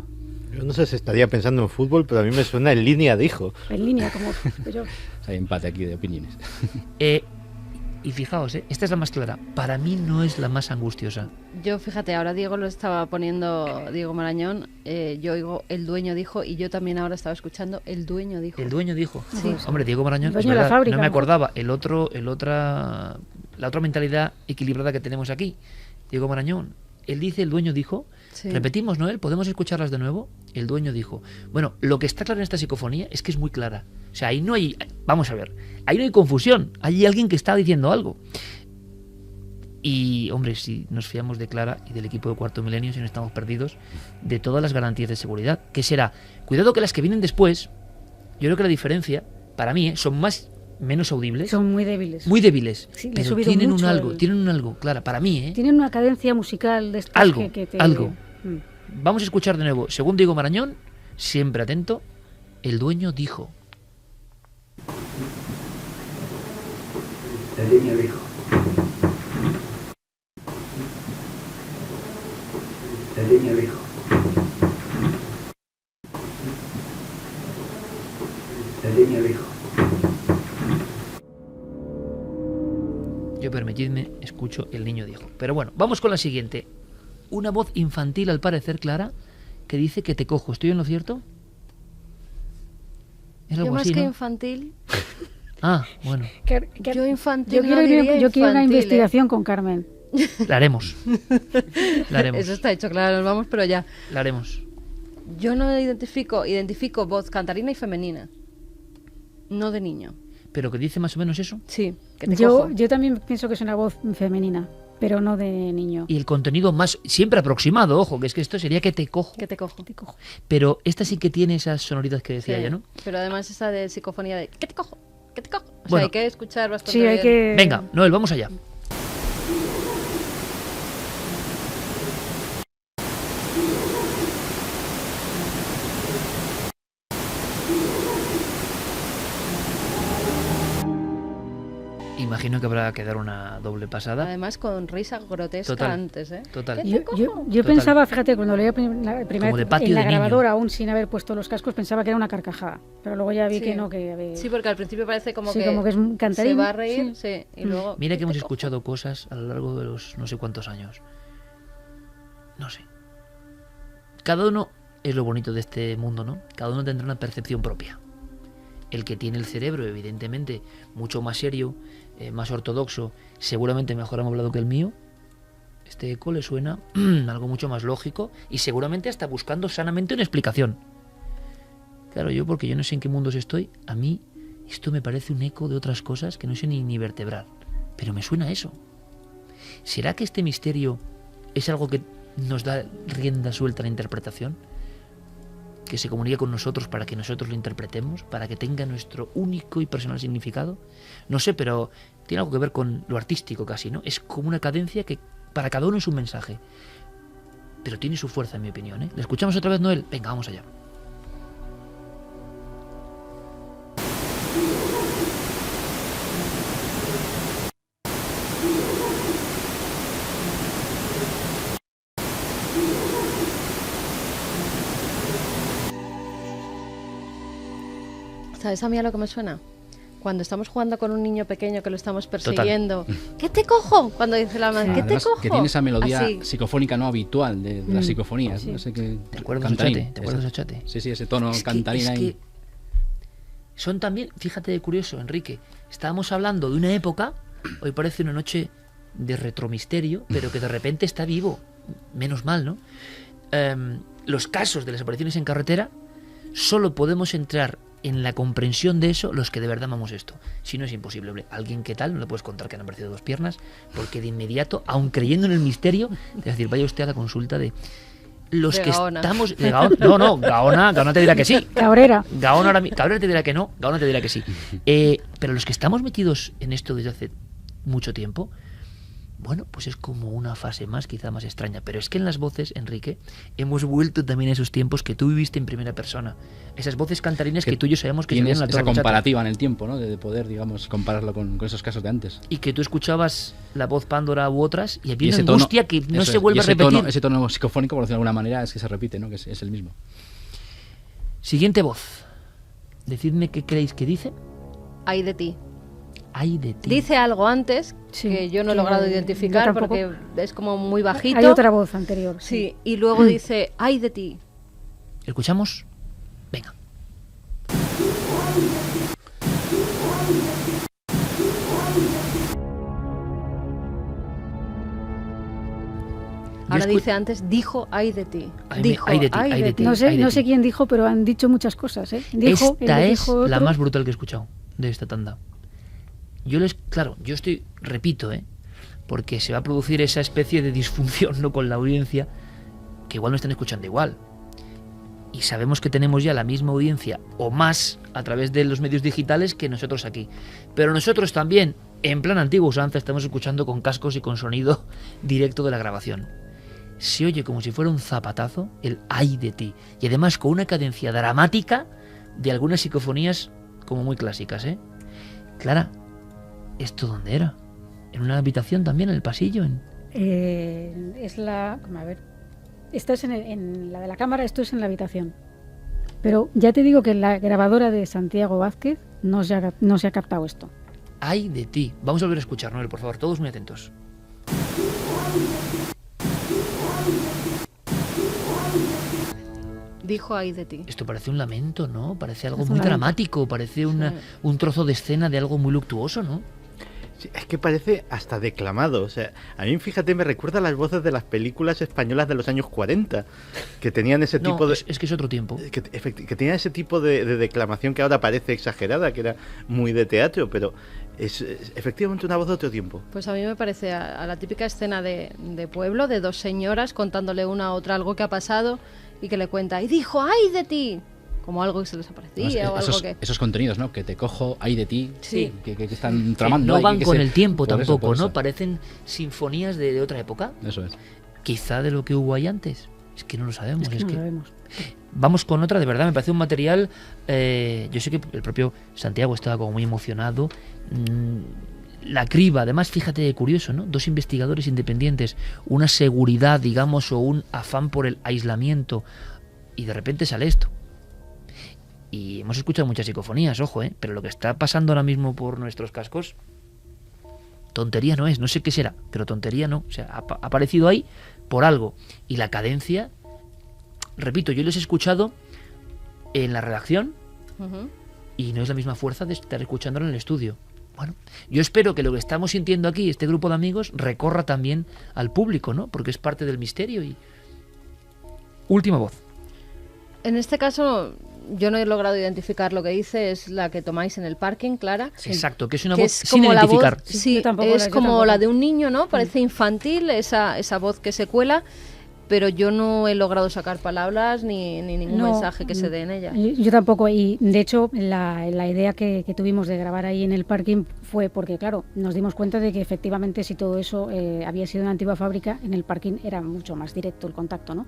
Speaker 10: Yo no sé si estaría pensando en fútbol, pero a mí me suena en línea, dijo.
Speaker 5: En línea, como yo.
Speaker 4: Hay empate aquí de opiniones.
Speaker 2: Y fijaos, esta es la más clara. Para mí no es la más angustiosa.
Speaker 3: Yo, fíjate, ahora Diego lo estaba poniendo, Diego Marañón, yo oigo el dueño dijo, y yo también ahora estaba escuchando el dueño dijo.
Speaker 2: El dueño dijo.
Speaker 3: Sí.
Speaker 2: Hombre, Diego Marañón, es verdad, no me acordaba. La otra mentalidad equilibrada que tenemos aquí. Diego Marañón, él dice, el dueño dijo. Sí. Repetimos, Noel, ¿podemos escucharlas de nuevo? El dueño dijo. Bueno, lo que está claro en esta psicofonía es que es muy clara. O sea, ahí no hay... Vamos a ver, ahí no hay confusión. Hay alguien que está diciendo algo. Y, hombre, si nos fiamos de Clara y del equipo de Cuarto Milenio, si no estamos perdidos, de todas las garantías de seguridad. ¿Qué será? Cuidado que las que vienen después, yo creo que la diferencia, para mí, son menos audibles.
Speaker 5: Son muy débiles.
Speaker 2: Muy débiles.
Speaker 5: Sí,
Speaker 2: pero tienen un algo, Clara, para mí,
Speaker 5: Tienen una cadencia musical de estas
Speaker 2: algo,
Speaker 5: que te...
Speaker 2: algo. Vamos a escuchar de nuevo, según Diego Marañón, siempre atento, el dueño dijo.
Speaker 14: El niño dijo. El niño dijo. El niño dijo.
Speaker 2: Yo, permitidme, escucho el niño dijo. Pero bueno, vamos con la siguiente. Una voz infantil, al parecer, Clara, que dice que te cojo. ¿Estoy en lo cierto?
Speaker 3: Es algo así, ¿no? Yo más que infantil...
Speaker 2: Ah, bueno.
Speaker 3: Yo infantil
Speaker 5: yo quiero una investigación con Carmen.
Speaker 2: La haremos. La haremos.
Speaker 3: Eso está hecho, claro, nos vamos, pero ya.
Speaker 2: La haremos.
Speaker 3: Yo no identifico voz cantarina y femenina. No de niño.
Speaker 2: ¿Pero que dice más o menos eso?
Speaker 3: Sí, que te cojo.
Speaker 5: Yo también pienso que es una voz femenina, pero no de niño.
Speaker 2: Y el contenido más, siempre aproximado, ojo, que es que esto sería que te cojo.
Speaker 3: Que te cojo.
Speaker 2: Pero esta sí que tiene esas sonoridades que decía
Speaker 3: Sí,
Speaker 2: ella, ¿no?
Speaker 3: Pero además esa de psicofonía de que te cojo, que te cojo. O sea,
Speaker 2: Bueno.
Speaker 3: hay que escuchar bastante
Speaker 5: Sí, hay
Speaker 3: bien.
Speaker 5: que...
Speaker 2: Venga, Noel, vamos allá. Imagino que habrá que dar una doble pasada.
Speaker 3: Además con risa grotesca
Speaker 2: Total,
Speaker 3: antes, ¿eh?
Speaker 2: total.
Speaker 3: ¿Qué te
Speaker 5: Yo
Speaker 3: cojo?
Speaker 5: Total. Pensaba, fíjate, cuando leía la primera
Speaker 2: Como de
Speaker 5: vez
Speaker 2: patio
Speaker 5: en la
Speaker 2: de niño.
Speaker 5: grabadora, aún sin haber puesto los cascos, pensaba que era una carcajada. Pero luego ya vi que no, que...
Speaker 3: Sí, porque al principio parece como,
Speaker 5: Sí,
Speaker 3: que,
Speaker 5: como que es un cantarín.
Speaker 3: se va a reír, sí, y luego...
Speaker 2: Mira que
Speaker 3: ¿qué
Speaker 2: hemos
Speaker 3: te cojo?
Speaker 2: escuchado cosas a lo largo de los no sé cuántos años. No sé. Cada uno es lo bonito de este mundo, ¿no? Cada uno tendrá una percepción propia. El que tiene el cerebro, evidentemente, mucho más serio, más ortodoxo, seguramente mejor amoblado que el mío. Este eco le suena algo mucho más lógico y seguramente está buscando sanamente una explicación. Claro, yo porque yo no sé en qué mundos estoy, a mí esto me parece un eco de otras cosas que no sé ni vertebrar. Pero me suena a eso. ¿Será que este misterio es algo que nos da rienda suelta a la interpretación? Que se comunica con nosotros para que nosotros lo interpretemos, para que tenga nuestro único y personal significado. No sé, pero tiene algo que ver con lo artístico casi, ¿no? Es como una cadencia que para cada uno es un mensaje. Pero tiene su fuerza, en mi opinión, ¿eh? ¿La escuchamos otra vez, Noel? Venga, vamos allá.
Speaker 3: ¿Sabes a mí a lo que me suena? Cuando estamos jugando con un niño pequeño que lo estamos persiguiendo. ¿Qué te cojo? Cuando dice la madre, ¿qué te
Speaker 4: Además,
Speaker 3: cojo?
Speaker 4: que tiene esa melodía
Speaker 3: Así.
Speaker 4: psicofónica no habitual de las psicofonías.
Speaker 3: Sí.
Speaker 4: No sé qué.
Speaker 2: ¿Te acuerdas de
Speaker 4: cantarín,
Speaker 2: Ochate? ¿Te acuerdas de Ochate?
Speaker 4: Sí, sí, ese tono
Speaker 2: Es que-
Speaker 4: cantarín
Speaker 2: es
Speaker 4: ahí.
Speaker 2: que son también, fíjate de curioso, Enrique, estábamos hablando de una época, hoy parece una noche de retromisterio, pero que de repente está vivo, menos mal, ¿no? Los casos de las apariciones en carretera, solo podemos entrar en la comprensión de eso los que de verdad amamos esto. Si no, es imposible. Hombre, alguien que tal, no le puedes contar que han aparecido dos piernas, porque de inmediato, aun creyendo en el misterio, es decir, vaya usted a la consulta de los
Speaker 3: De
Speaker 2: que
Speaker 3: Gaona.
Speaker 2: estamos... de Gaona. No, Gaona te dirá que sí.
Speaker 5: Cabrera.
Speaker 2: Cabrera te dirá que no, Gaona te dirá que sí. Pero los que estamos metidos en esto desde hace mucho tiempo, bueno, pues es como una fase más, quizá más extraña. Pero es que en las voces, Enrique, hemos vuelto también a esos tiempos que tú viviste en primera persona. Esas voces cantarinas que tú y yo sabemos que se
Speaker 4: tienes
Speaker 2: veían en la
Speaker 4: esa
Speaker 2: Torre Ochate.
Speaker 4: comparativa en el tiempo, ¿no? De poder, digamos, compararlo con esos casos de antes.
Speaker 2: Y que tú escuchabas la voz Pándora u otras y había
Speaker 4: Y
Speaker 2: una
Speaker 4: ese tono-
Speaker 2: angustia que no
Speaker 4: eso
Speaker 2: se
Speaker 4: es,
Speaker 2: vuelve
Speaker 4: y
Speaker 2: a repetir.
Speaker 4: ese tono psicofónico, por decirlo de alguna manera, es que se repite, ¿no? Que es el mismo.
Speaker 2: Siguiente voz. Decidme qué creéis que dice.
Speaker 3: Ay de ti.
Speaker 2: Ay de ti.
Speaker 3: Dice algo antes que yo no he
Speaker 5: que
Speaker 3: logrado
Speaker 5: yo
Speaker 3: identificar
Speaker 5: tampoco.
Speaker 3: porque es como muy bajito.
Speaker 5: Hay otra voz anterior.
Speaker 3: Sí, y luego dice, ay de ti.
Speaker 2: ¿Escuchamos? Venga.
Speaker 3: Ahora
Speaker 2: escu-
Speaker 3: dice antes, dijo, ay de ti.
Speaker 2: Ay,
Speaker 3: Dijo,
Speaker 2: ay de ti, ay de ti.
Speaker 5: No sé,
Speaker 2: Ay de
Speaker 5: no
Speaker 2: ti.
Speaker 5: sé quién dijo, pero han dicho muchas cosas, ¿eh? Dijo,
Speaker 2: Esta
Speaker 5: él
Speaker 2: es
Speaker 5: dijo
Speaker 2: la
Speaker 5: otro.
Speaker 2: más brutal que he escuchado de esta tanda. Claro, yo repito, porque se va a producir esa especie de disfunción, ¿no?, con la audiencia, que igual no están escuchando igual. Y sabemos que tenemos ya la misma audiencia, o más, a través de los medios digitales que nosotros aquí. Pero nosotros también, en plan antiguo usanza, estamos escuchando con cascos y con sonido directo de la grabación. Se oye como si fuera un zapatazo el ay de ti. Y además con una cadencia dramática de algunas psicofonías como muy clásicas, ¿eh? Clara, ¿esto dónde era? ¿En una habitación también, en el pasillo?
Speaker 5: Es la... A ver. Esta es en la de la cámara, esto es en la habitación. Pero ya te digo que en la grabadora de Santiago Vázquez no se ha captado esto.
Speaker 2: Ay de ti. Vamos a volver a escuchar, Noel, por favor, todos muy atentos.
Speaker 3: Dijo, ay de ti.
Speaker 2: Esto parece un lamento, ¿no? Parece algo
Speaker 3: Es
Speaker 2: muy
Speaker 3: un lamento.
Speaker 2: dramático, parece un trozo de escena de algo muy luctuoso, ¿no?
Speaker 10: Sí, es que parece hasta declamado. O sea, a mí, fíjate, me recuerda a las voces de las películas españolas de los años 40, que tenían ese tipo de...
Speaker 2: Es que es otro tiempo.
Speaker 10: Que tenían ese tipo de declamación que ahora parece exagerada, que era muy de teatro, pero es efectivamente una voz de otro tiempo.
Speaker 3: Pues a mí me parece a la típica escena de pueblo, de dos señoras contándole una a otra algo que ha pasado y que le cuenta, y dijo, ¡ay de ti! Como algo que se les aparecía o algo que...
Speaker 4: Esos contenidos, ¿no? Que te cojo, hay de ti,
Speaker 3: sí.
Speaker 4: que están tramando.
Speaker 2: No van con el tiempo
Speaker 4: por
Speaker 2: tampoco,
Speaker 4: por
Speaker 2: ¿no?
Speaker 4: eso.
Speaker 2: Parecen sinfonías de otra época.
Speaker 4: Eso es.
Speaker 2: Quizá de lo que hubo ahí antes. Es que no lo sabemos.
Speaker 5: No lo sabemos.
Speaker 2: Vamos con otra, de verdad, me parece un material... yo sé que el propio Santiago estaba como muy emocionado. La criba, además, fíjate de curioso, ¿no? Dos investigadores independientes, una seguridad, digamos, o un afán por el aislamiento, y de repente sale esto. Y hemos escuchado muchas psicofonías, ojo, pero lo que está pasando ahora mismo por nuestros cascos, tontería no es, no sé qué será, pero tontería no, o sea, ha aparecido ahí por algo. Y la cadencia, repito, yo les he escuchado en la redacción y no es la misma fuerza de estar escuchándolo en el estudio. Bueno, yo espero que lo que estamos sintiendo aquí, este grupo de amigos, recorra también al público, ¿no? Porque es parte del misterio. Y última voz.
Speaker 3: En este caso, yo no he logrado identificar lo que dice, es la que tomáis en el parking, Clara.
Speaker 2: Sí. Exacto, que es una
Speaker 3: que
Speaker 2: voz
Speaker 3: es
Speaker 2: sin
Speaker 3: como
Speaker 2: identificar.
Speaker 3: Voz, sí, es como la de un niño, ¿no? Parece infantil esa voz que se cuela, pero yo no he logrado sacar palabras ni ningún mensaje que se dé en ella.
Speaker 5: Yo tampoco, y de hecho la idea que tuvimos de grabar ahí en el parking fue porque, claro, nos dimos cuenta de que efectivamente si todo eso había sido una antigua fábrica, en el parking era mucho más directo el contacto, ¿no?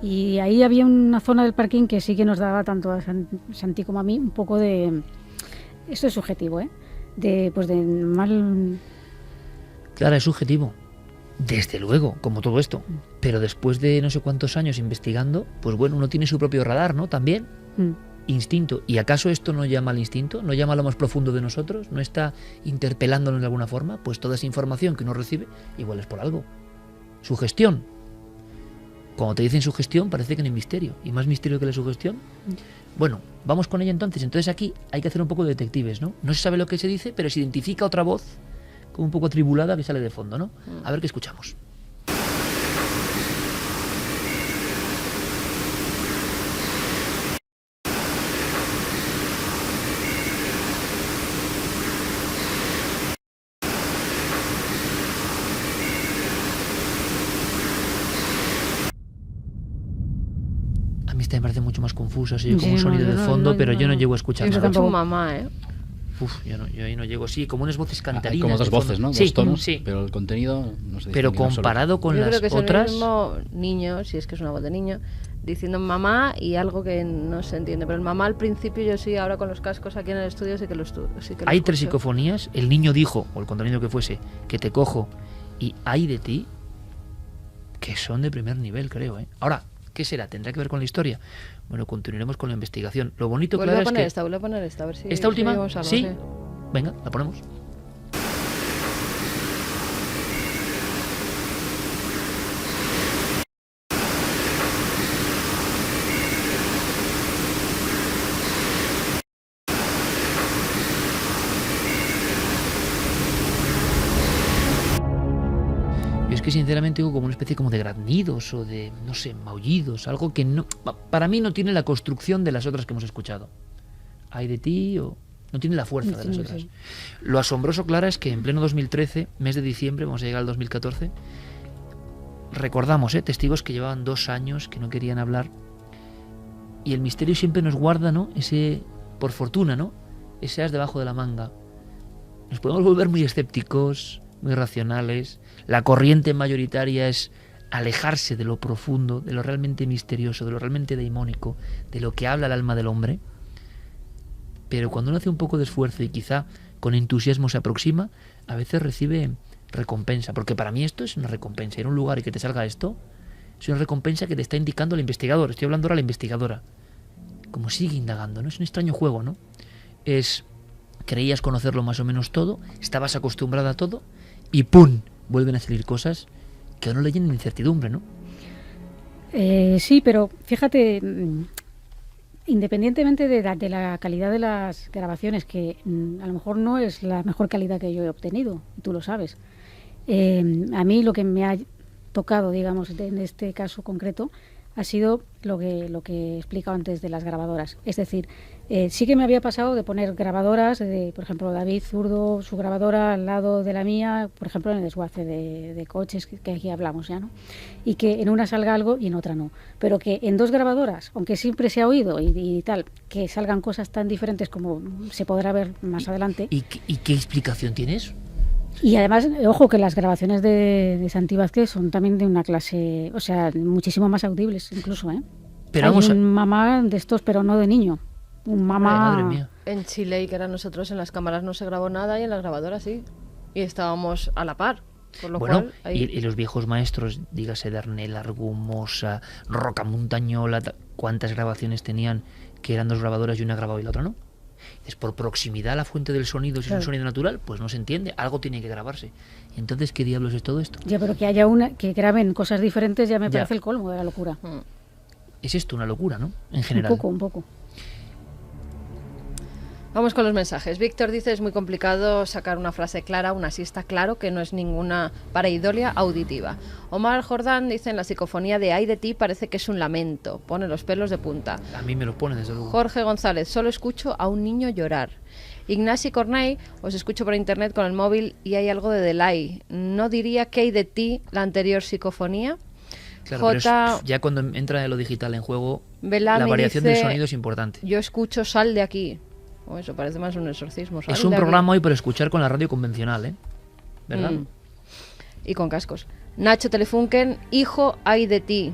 Speaker 5: Y ahí había una zona del parking que sí que nos daba tanto a Santi como a mí un poco de... Esto es subjetivo, de mal...
Speaker 2: Claro, es subjetivo. Desde luego, como todo esto. Pero después de no sé cuántos años investigando, pues bueno, uno tiene su propio radar, ¿no? También. Instinto. ¿Y acaso esto no llama al instinto? ¿No llama a lo más profundo de nosotros? ¿No está interpelándonos de alguna forma? Pues toda esa información que uno recibe, igual es por algo. Sugestión. Cuando te dicen sugestión, parece que no hay misterio. ¿Y más misterio que la sugestión? Bueno, vamos con ella entonces. Entonces aquí hay que hacer un poco de detectives, ¿no? No se sabe lo que se dice, pero se identifica otra voz como un poco atribulada que sale de fondo, ¿no? A ver qué escuchamos. A mí esta me parece mucho más confusa, así como un sonido de fondo, pero yo no llego a escuchar nada.
Speaker 3: Yo mamá,
Speaker 2: Uf, yo ahí no llego. Sí, como unas voces cantarinas.
Speaker 4: Como dos voces, ¿no?
Speaker 2: Sí,
Speaker 4: dos tonos,
Speaker 2: sí.
Speaker 4: Pero el contenido no se
Speaker 2: Pero comparado con las otras...
Speaker 3: Yo creo que es el mismo niño, si es que es una voz de niño, diciendo mamá y algo que no se entiende. Pero el mamá al principio yo sí, ahora con los cascos aquí en el estudio sí que lo
Speaker 2: Hay 3 psicofonías. El niño dijo, o el contenido que fuese, que te cojo y hay de ti, que son de primer nivel, creo. Ahora, ¿qué será? ¿Tendrá que ver con la historia? Bueno, continuaremos con la investigación. Lo bonito, claro, es que...
Speaker 3: Vuelve a poner esta, a ver si...
Speaker 2: ¿Esta última?
Speaker 3: Algo,
Speaker 2: ¿Sí? Venga, la ponemos. Yo es que sinceramente hubo como una especie como de graznidos o de, no sé, maullidos, algo que no, para mí no tiene la construcción de las otras que hemos escuchado. Hay de ti o... No tiene la fuerza de las otras. Sí. Lo asombroso, Clara, es que en pleno 2013, mes de diciembre, vamos a llegar al 2014, recordamos, testigos que llevaban 2 años, que no querían hablar, y el misterio siempre nos guarda, ¿no? Ese, por fortuna, ¿no? Ese as debajo de la manga. Nos podemos volver muy escépticos, muy racionales. La corriente mayoritaria es alejarse de lo profundo, de lo realmente misterioso, de lo realmente deimónico, de lo que habla el alma del hombre. Pero cuando uno hace un poco de esfuerzo y quizá con entusiasmo se aproxima, a veces recibe recompensa. Porque para mí esto es una recompensa. Ir a un lugar y que te salga esto, es una recompensa que te está indicando el investigador. Estoy hablando ahora de la investigadora. Como sigue indagando, ¿no? Es un extraño juego, ¿no? Creías conocerlo más o menos todo, estabas acostumbrada a todo, y ¡pum! Vuelven a salir cosas que a uno le llenan de incertidumbre, ¿no?
Speaker 5: Sí, pero fíjate... independientemente de la calidad de las grabaciones, que a lo mejor no es la mejor calidad que yo he obtenido, tú lo sabes, a mí lo que me ha tocado, digamos, en este caso concreto, ha sido lo que he explicado antes de las grabadoras. Es decir, sí que me había pasado de poner grabadoras, por ejemplo, David Zurdo, su grabadora al lado de la mía, por ejemplo, en el desguace de coches, que aquí hablamos ya, ¿no? Y que en una salga algo y en otra no. Pero que en dos grabadoras, aunque siempre se ha oído y tal, que salgan cosas tan diferentes como se podrá ver más adelante.
Speaker 2: ¿Y qué explicación tienes?
Speaker 5: Y además, ojo, que las grabaciones de Santi Vázquez son también de una clase, o sea, muchísimo más audibles incluso, ¿eh?
Speaker 2: Pero
Speaker 5: hay un mamá de estos, pero no de niño. Un mamá...
Speaker 2: Madre mía.
Speaker 3: En Chile, y que eran nosotros, en las cámaras no se grabó nada y en las grabadoras sí. Y estábamos a la par. Por lo cual, ahí...
Speaker 2: y los viejos maestros, dígase Darnell, Argumosa, Roca Montañola, ¿cuántas grabaciones tenían que eran dos grabadoras y una grababa y la otra no? Es por proximidad a la fuente del sonido, si es un sonido natural, pues no se entiende, algo tiene que grabarse. Entonces, ¿qué diablos es todo esto?
Speaker 5: Ya, pero que haya que graben cosas diferentes ya me parece el colmo de la locura.
Speaker 2: Es esto una locura, ¿no? En general.
Speaker 5: Un poco.
Speaker 3: Vamos con los mensajes. Víctor dice, es muy complicado sacar una frase clara, aún así está claro que no es ninguna pareidolia auditiva. Omar Jordán dice, en la psicofonía de Ay de ti parece que es un lamento, pone los pelos de punta.
Speaker 2: A mí me los pone, desde luego.
Speaker 3: Jorge González, solo escucho a un niño llorar. Ignasi Corney, os escucho por internet con el móvil y hay algo de delay. ¿No diría que Ay de ti la anterior psicofonía?
Speaker 2: Claro, pero ya cuando entra de lo digital en juego,
Speaker 3: Belami
Speaker 2: la variación
Speaker 3: dice,
Speaker 2: del sonido es importante.
Speaker 3: Yo escucho Sal de aquí. Eso parece más un exorcismo.
Speaker 2: Es un programa hoy para escuchar con la radio convencional, ¿eh? ¿Verdad?
Speaker 3: Y con cascos. Nacho Telefunken, hijo, ay de ti.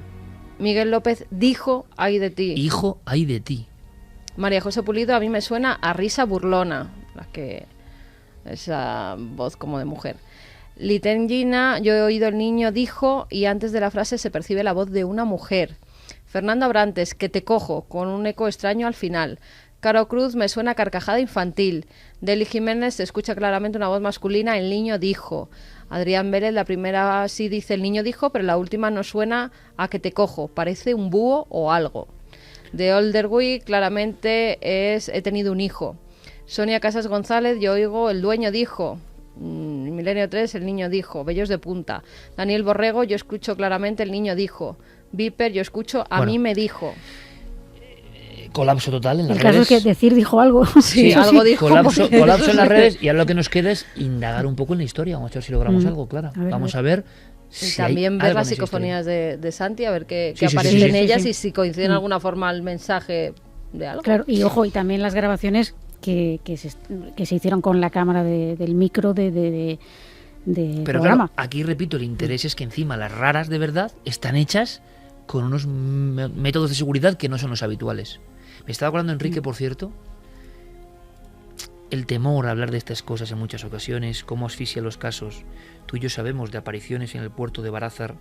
Speaker 3: Miguel López dijo, ay de ti.
Speaker 2: Hijo, ay de ti.
Speaker 3: María José Pulido, a mí me suena a risa burlona, esa voz como de mujer. Litengina, yo he oído el niño dijo y antes de la frase se percibe la voz de una mujer. Fernando Abrantes, que te cojo, con un eco extraño al final. Caro Cruz, me suena carcajada infantil. Deli Jiménez, se escucha claramente una voz masculina, el niño dijo. Adrián Vélez, la primera sí dice el niño dijo, pero la última no suena a que te cojo, parece un búho o algo. De Olderwick, claramente es he tenido un hijo. Sonia Casas González, yo oigo el dueño dijo. Milenio 3, el niño dijo. Bellos de punta. Daniel Borrego, yo escucho claramente el niño dijo. Viper, yo escucho a mí me dijo.
Speaker 2: Colapso total en las
Speaker 5: redes. El caso es que decir dijo algo.
Speaker 2: Sí, algo dijo. Colapso en las redes y ahora lo que nos queda es indagar un poco en la historia. Vamos a ver si logramos algo, Clara. Vamos a ver
Speaker 3: si y también ver las psicofonías de Santi, a ver qué aparece en ellas y si coincide en alguna forma el mensaje de algo.
Speaker 5: Claro, y ojo, y también las grabaciones que se hicieron con la cámara del micro de
Speaker 2: pero
Speaker 5: programa.
Speaker 2: Claro, aquí repito, el interés es que encima las raras de verdad están hechas con unos métodos de seguridad que no son los habituales. Me estaba acordando Enrique, por cierto, el temor a hablar de estas cosas en muchas ocasiones, cómo asfixia los casos. Tú y yo sabemos de apariciones en el puerto de Barázar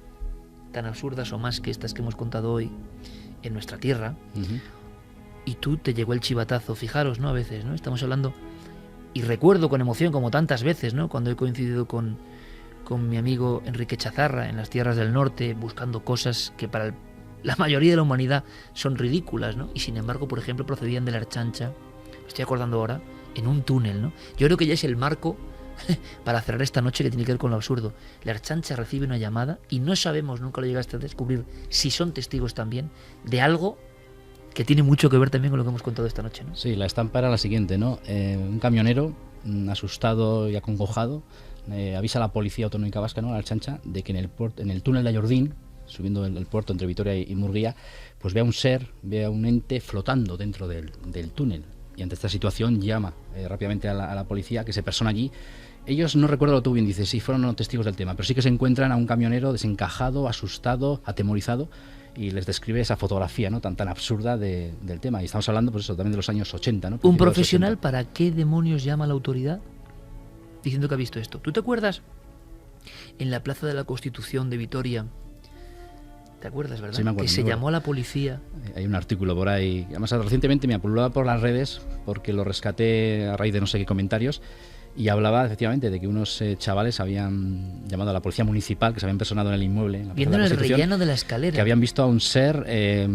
Speaker 2: tan absurdas o más que estas que hemos contado hoy en nuestra tierra. Y tú te llegó el chivatazo, fijaros, ¿no? A veces, ¿no? Estamos hablando, y recuerdo con emoción, como tantas veces, ¿no? Cuando he coincidido con mi amigo Enrique Chazarra en las tierras del norte, buscando cosas que para la mayoría de la humanidad son ridículas, ¿no? Y sin embargo, por ejemplo, procedían de la Archancha, me estoy acordando ahora, en un túnel, ¿no? Yo creo que ya es el marco para cerrar esta noche que tiene que ver con lo absurdo. La Archancha recibe una llamada y no sabemos, nunca lo llegaste a descubrir, si son testigos también de algo que tiene mucho que ver también con lo que hemos contado esta noche, ¿no?
Speaker 4: Sí, la estampa era la siguiente, ¿no? Un camionero, asustado y acongojado, avisa a la Policía Autonómica Vasca, ¿no? A la Archancha, de que en el túnel de Ayordín, subiendo el puerto entre Vitoria y Murguía, pues ve a un ente flotando dentro del túnel. Y ante esta situación llama rápidamente a la policía, que se persona allí. Ellos, no recuerdo lo que tú bien dices, si fueron testigos del tema, pero sí que se encuentran a un camionero desencajado, asustado, atemorizado, y les describe esa fotografía, ¿no? tan absurda del tema. Y estamos hablando, pues eso, también de los años 80, ¿no?
Speaker 2: ¿Un profesional para qué demonios llama a la autoridad diciendo que ha visto esto? ¿Tú te acuerdas en la Plaza de la Constitución de Vitoria? ¿Te acuerdas, verdad?
Speaker 4: Sí, me acuerdo,
Speaker 2: que se llamó a la policía.
Speaker 4: Hay un artículo por ahí, además recientemente me ha pululado por las redes porque lo rescaté a raíz de no sé qué comentarios, y hablaba efectivamente de que unos chavales habían llamado a la policía municipal, que se habían personado en el inmueble, en la
Speaker 2: viendo en el rellano de la escalera,
Speaker 4: que habían visto a un ser de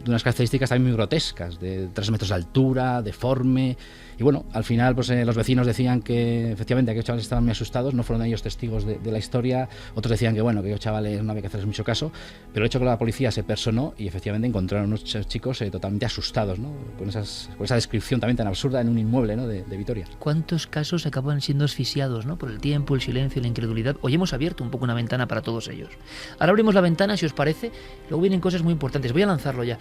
Speaker 4: unas características también muy grotescas, de 3 metros de altura, deforme. Y bueno, al final pues los vecinos decían que efectivamente aquellos chavales estaban muy asustados, no fueron ellos testigos de la historia, otros decían que bueno, que aquellos chavales no había que hacerles mucho caso, pero el hecho que la policía se personó y efectivamente encontraron unos chicos totalmente asustados, ¿no? Con esa descripción también tan absurda en un inmueble, ¿no? de Vitoria.
Speaker 2: ¿Cuántos casos acaban siendo asfixiados, ¿no? Por el tiempo, el silencio, la incredulidad? Hoy hemos abierto un poco una ventana para todos ellos. Ahora abrimos la ventana, si os parece, luego vienen cosas muy importantes. Voy a lanzarlo ya.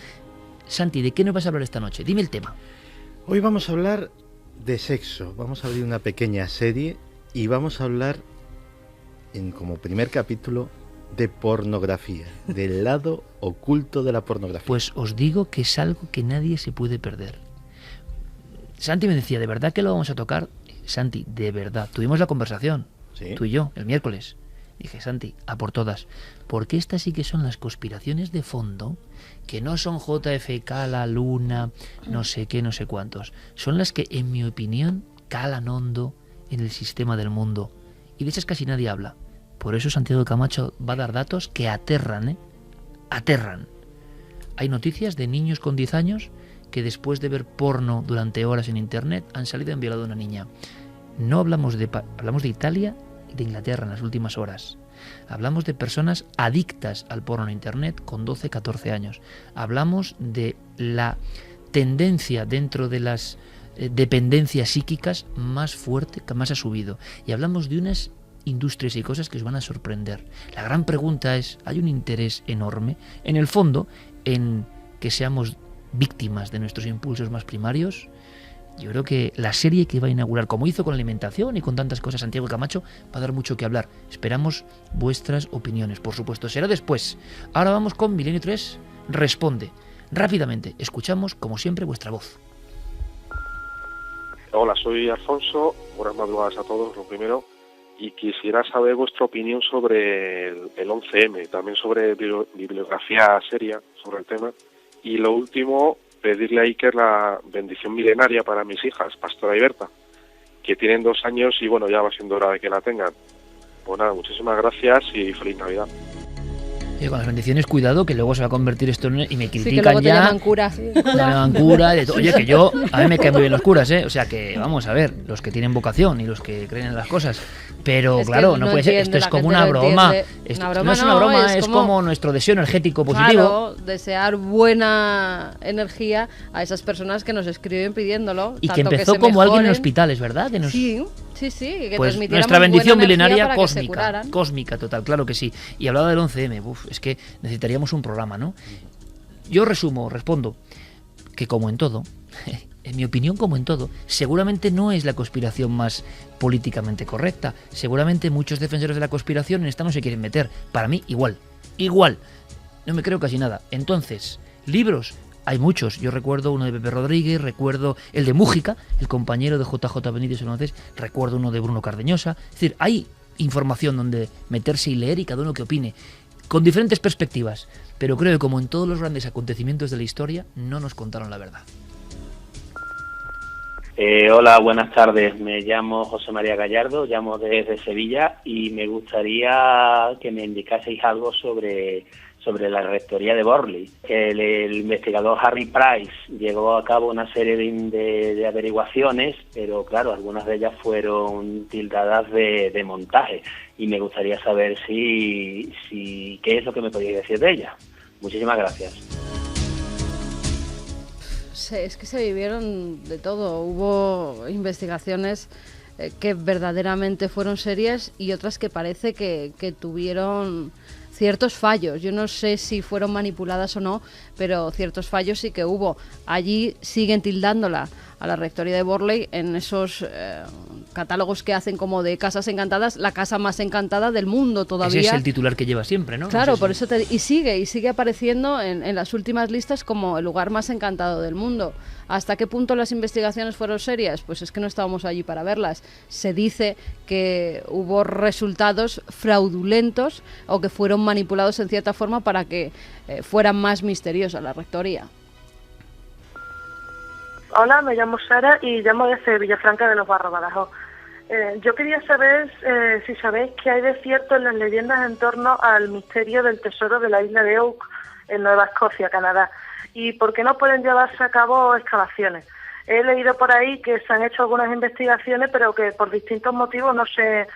Speaker 2: Santi, ¿de qué nos vas a hablar esta noche? Dime el tema.
Speaker 10: Hoy vamos a hablar de sexo. Vamos a abrir una pequeña serie y vamos a hablar, como primer capítulo, de pornografía, del lado oculto de la pornografía.
Speaker 2: Pues os digo que es algo que nadie se puede perder. Santi me decía, ¿de verdad que lo vamos a tocar? Santi, de verdad. Tuvimos la conversación, ¿sí? Tú y yo, el miércoles. Dije, Santi, a por todas. Porque estas sí que son las conspiraciones de fondo, que no son JFK, la luna, no sé qué, no sé cuántos. Son las que, en mi opinión, calan hondo en el sistema del mundo. Y de esas casi nadie habla. Por eso Santiago Camacho va a dar datos que aterran, aterran. Hay noticias de niños con 10 años que después de ver porno durante horas en internet han salido y han violado a una niña. No hablamos de Italia y de Inglaterra en las últimas horas. Hablamos de personas adictas al porno en internet con 12, 14 años. Hablamos de la tendencia dentro de las dependencias psíquicas más fuerte, que más ha subido. Y hablamos de unas industrias y cosas que os van a sorprender. La gran pregunta es, ¿hay un interés enorme, en el fondo, en que seamos víctimas de nuestros impulsos más primarios? Yo creo que la serie que va a inaugurar, como hizo con la alimentación y con tantas cosas Santiago Camacho, va a dar mucho que hablar. Esperamos vuestras opiniones, por supuesto. Será después. Ahora vamos con Milenio 3 Responde. Rápidamente, escuchamos, como siempre, vuestra voz.
Speaker 15: Hola, soy Alfonso. Buenas madrugadas a todos, lo primero. Y quisiera saber vuestra opinión sobre el 11M, también sobre bibliografía seria sobre el tema. Y lo último, pedirle a Iker la bendición milenaria para mis hijas, Pastora y Berta, que tienen 2 años y bueno, ya va siendo hora de que la tengan. Pues nada, muchísimas gracias y feliz Navidad.
Speaker 2: Con las bendiciones, cuidado, que luego se va a convertir esto en... Y me critican, sí, que
Speaker 3: luego te
Speaker 2: ya.
Speaker 3: Llaman cura.
Speaker 2: Me llaman cura. Oye, que yo... A mí me caen muy bien los curas, ¿eh? O sea que, vamos a ver, los que tienen vocación y los que creen en las cosas. Pero
Speaker 3: es
Speaker 2: claro, no puede ser. Esto es como una broma. Esto no es una broma, es como nuestro deseo energético positivo.
Speaker 3: Claro, desear buena energía a esas personas que nos escriben pidiéndolo.
Speaker 2: Y que empezó como alguien en hospitales, ¿verdad? Que nos...
Speaker 3: Sí, que
Speaker 2: pues nuestra bendición milenaria cósmica total, claro que sí. Y hablaba del 11M, es que necesitaríamos un programa, ¿no? Yo respondo, que como en todo, en mi opinión como en todo, seguramente no es la conspiración más políticamente correcta. Seguramente muchos defensores de la conspiración en esta no se quieren meter. Para mí, igual. No me creo casi nada. Entonces, libros... Hay muchos, yo recuerdo uno de Pepe Rodríguez, recuerdo el de Mújica, el compañero de JJ Benítez entonces, recuerdo uno de Bruno Cardeñosa. Es decir, hay información donde meterse y leer y cada uno que opine, con diferentes perspectivas, pero creo que como en todos los grandes acontecimientos de la historia, no nos contaron la verdad.
Speaker 16: Hola, buenas tardes, me llamo José María Gallardo, llamo desde Sevilla y me gustaría que me indicaseis algo sobre la rectoría de Borley. El investigador Harry Price llevó a cabo una serie de averiguaciones, pero claro, algunas de ellas fueron tildadas de montaje y me gustaría saber si qué es lo que me podéis decir de ellas. Muchísimas gracias.
Speaker 3: Es que se vivieron de todo. Hubo investigaciones que verdaderamente fueron serias y otras que parece que tuvieron ciertos fallos. Yo no sé si fueron manipuladas o no, pero ciertos fallos sí que hubo. Allí siguen tildándola a la rectoría de Borley en esos catálogos que hacen como de casas encantadas, la casa más encantada del mundo todavía.
Speaker 2: Ese es el titular que lleva siempre, ¿no?
Speaker 3: Claro,
Speaker 2: no sé
Speaker 3: por eso y sigue apareciendo en las últimas listas como el lugar más encantado del mundo. ¿Hasta qué punto las investigaciones fueron serias? Pues es que no estábamos allí para verlas. Se dice que hubo resultados fraudulentos o que fueron manipulados en cierta forma para que fuera más misteriosa la rectoría.
Speaker 17: Hola, me llamo Sara y llamo desde Villafranca de los Barros, Badajoz. Yo quería saber si sabéis qué hay de cierto en las leyendas en torno al misterio del tesoro de la isla de Oak en Nueva Escocia, Canadá, y por qué no pueden llevarse a cabo excavaciones. He leído por ahí que se han hecho algunas investigaciones, pero que por distintos motivos no se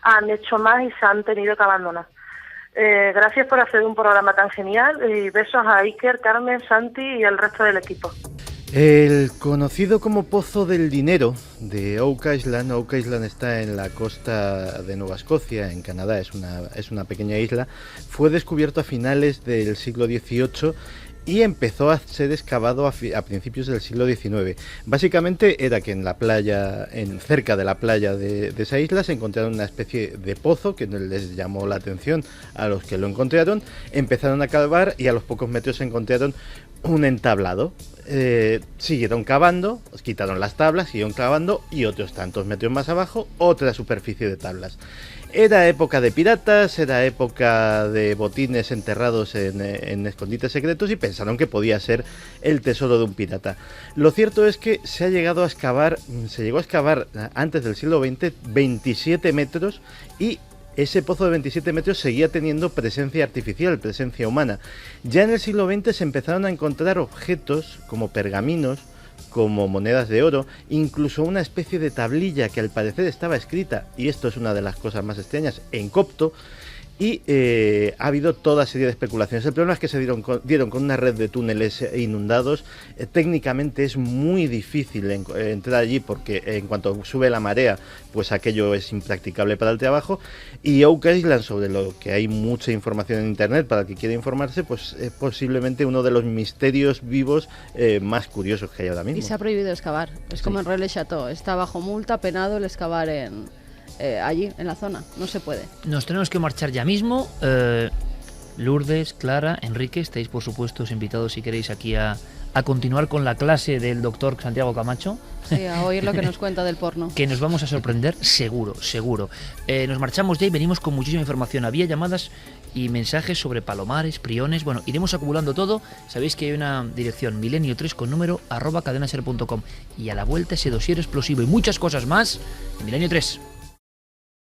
Speaker 17: han hecho más y se han tenido que abandonar. Gracias por hacer un programa tan genial y besos a Iker, Carmen, Santi y el resto del equipo.
Speaker 10: El conocido como Pozo del Dinero de Oak Island. Oak Island está en la costa de Nueva Escocia, en Canadá, es una pequeña isla. Fue descubierto a finales del siglo XVIII y empezó a ser excavado a principios del siglo XIX. Básicamente era que en la playa, cerca de la playa de esa isla, se encontraron una especie de pozo que les llamó la atención a los que lo encontraron. Empezaron a cavar y a los pocos metros se encontraron un entablado. Siguieron cavando, quitaron las tablas, siguieron cavando y otros tantos metros más abajo, otra superficie de tablas. Era época de piratas, era época de botines enterrados en escondites secretos y pensaron que podía ser el tesoro de un pirata. Lo cierto es que se llegó a excavar antes del siglo XX 27 metros y ese pozo de 27 metros seguía teniendo presencia artificial, presencia humana. Ya en el siglo XX se empezaron a encontrar objetos como pergaminos, como monedas de oro, incluso una especie de tablilla que al parecer estaba escrita, y esto es una de las cosas más extrañas, en copto, y ha habido toda serie de especulaciones. El problema es que se dieron con una red de túneles inundados. Técnicamente es muy difícil entrar allí porque en cuanto sube la marea, pues aquello es impracticable para el trabajo. Y Oak Island, sobre lo que hay mucha información en internet para el que quiera informarse, pues es posiblemente uno de los misterios vivos más curiosos que hay ahora mismo.
Speaker 3: Y se ha prohibido excavar. Es como en Relais Chateau. Está bajo multa, penado el excavar allí, en la zona. No se puede.
Speaker 2: Nos tenemos que marchar ya mismo. Lourdes, Clara, Enrique, estáis por supuesto invitados si queréis aquí a continuar con la clase del doctor Santiago Camacho.
Speaker 3: Sí, a oír lo que nos cuenta del porno.
Speaker 2: Que nos vamos a sorprender, seguro. Nos marchamos ya y venimos con muchísima información. Había llamadas y mensajes sobre palomares, priones. Bueno, iremos acumulando todo. Sabéis que hay una dirección milenio3 con número @cadenaser.com y a la vuelta ese dossier explosivo y muchas cosas más en Milenio 3.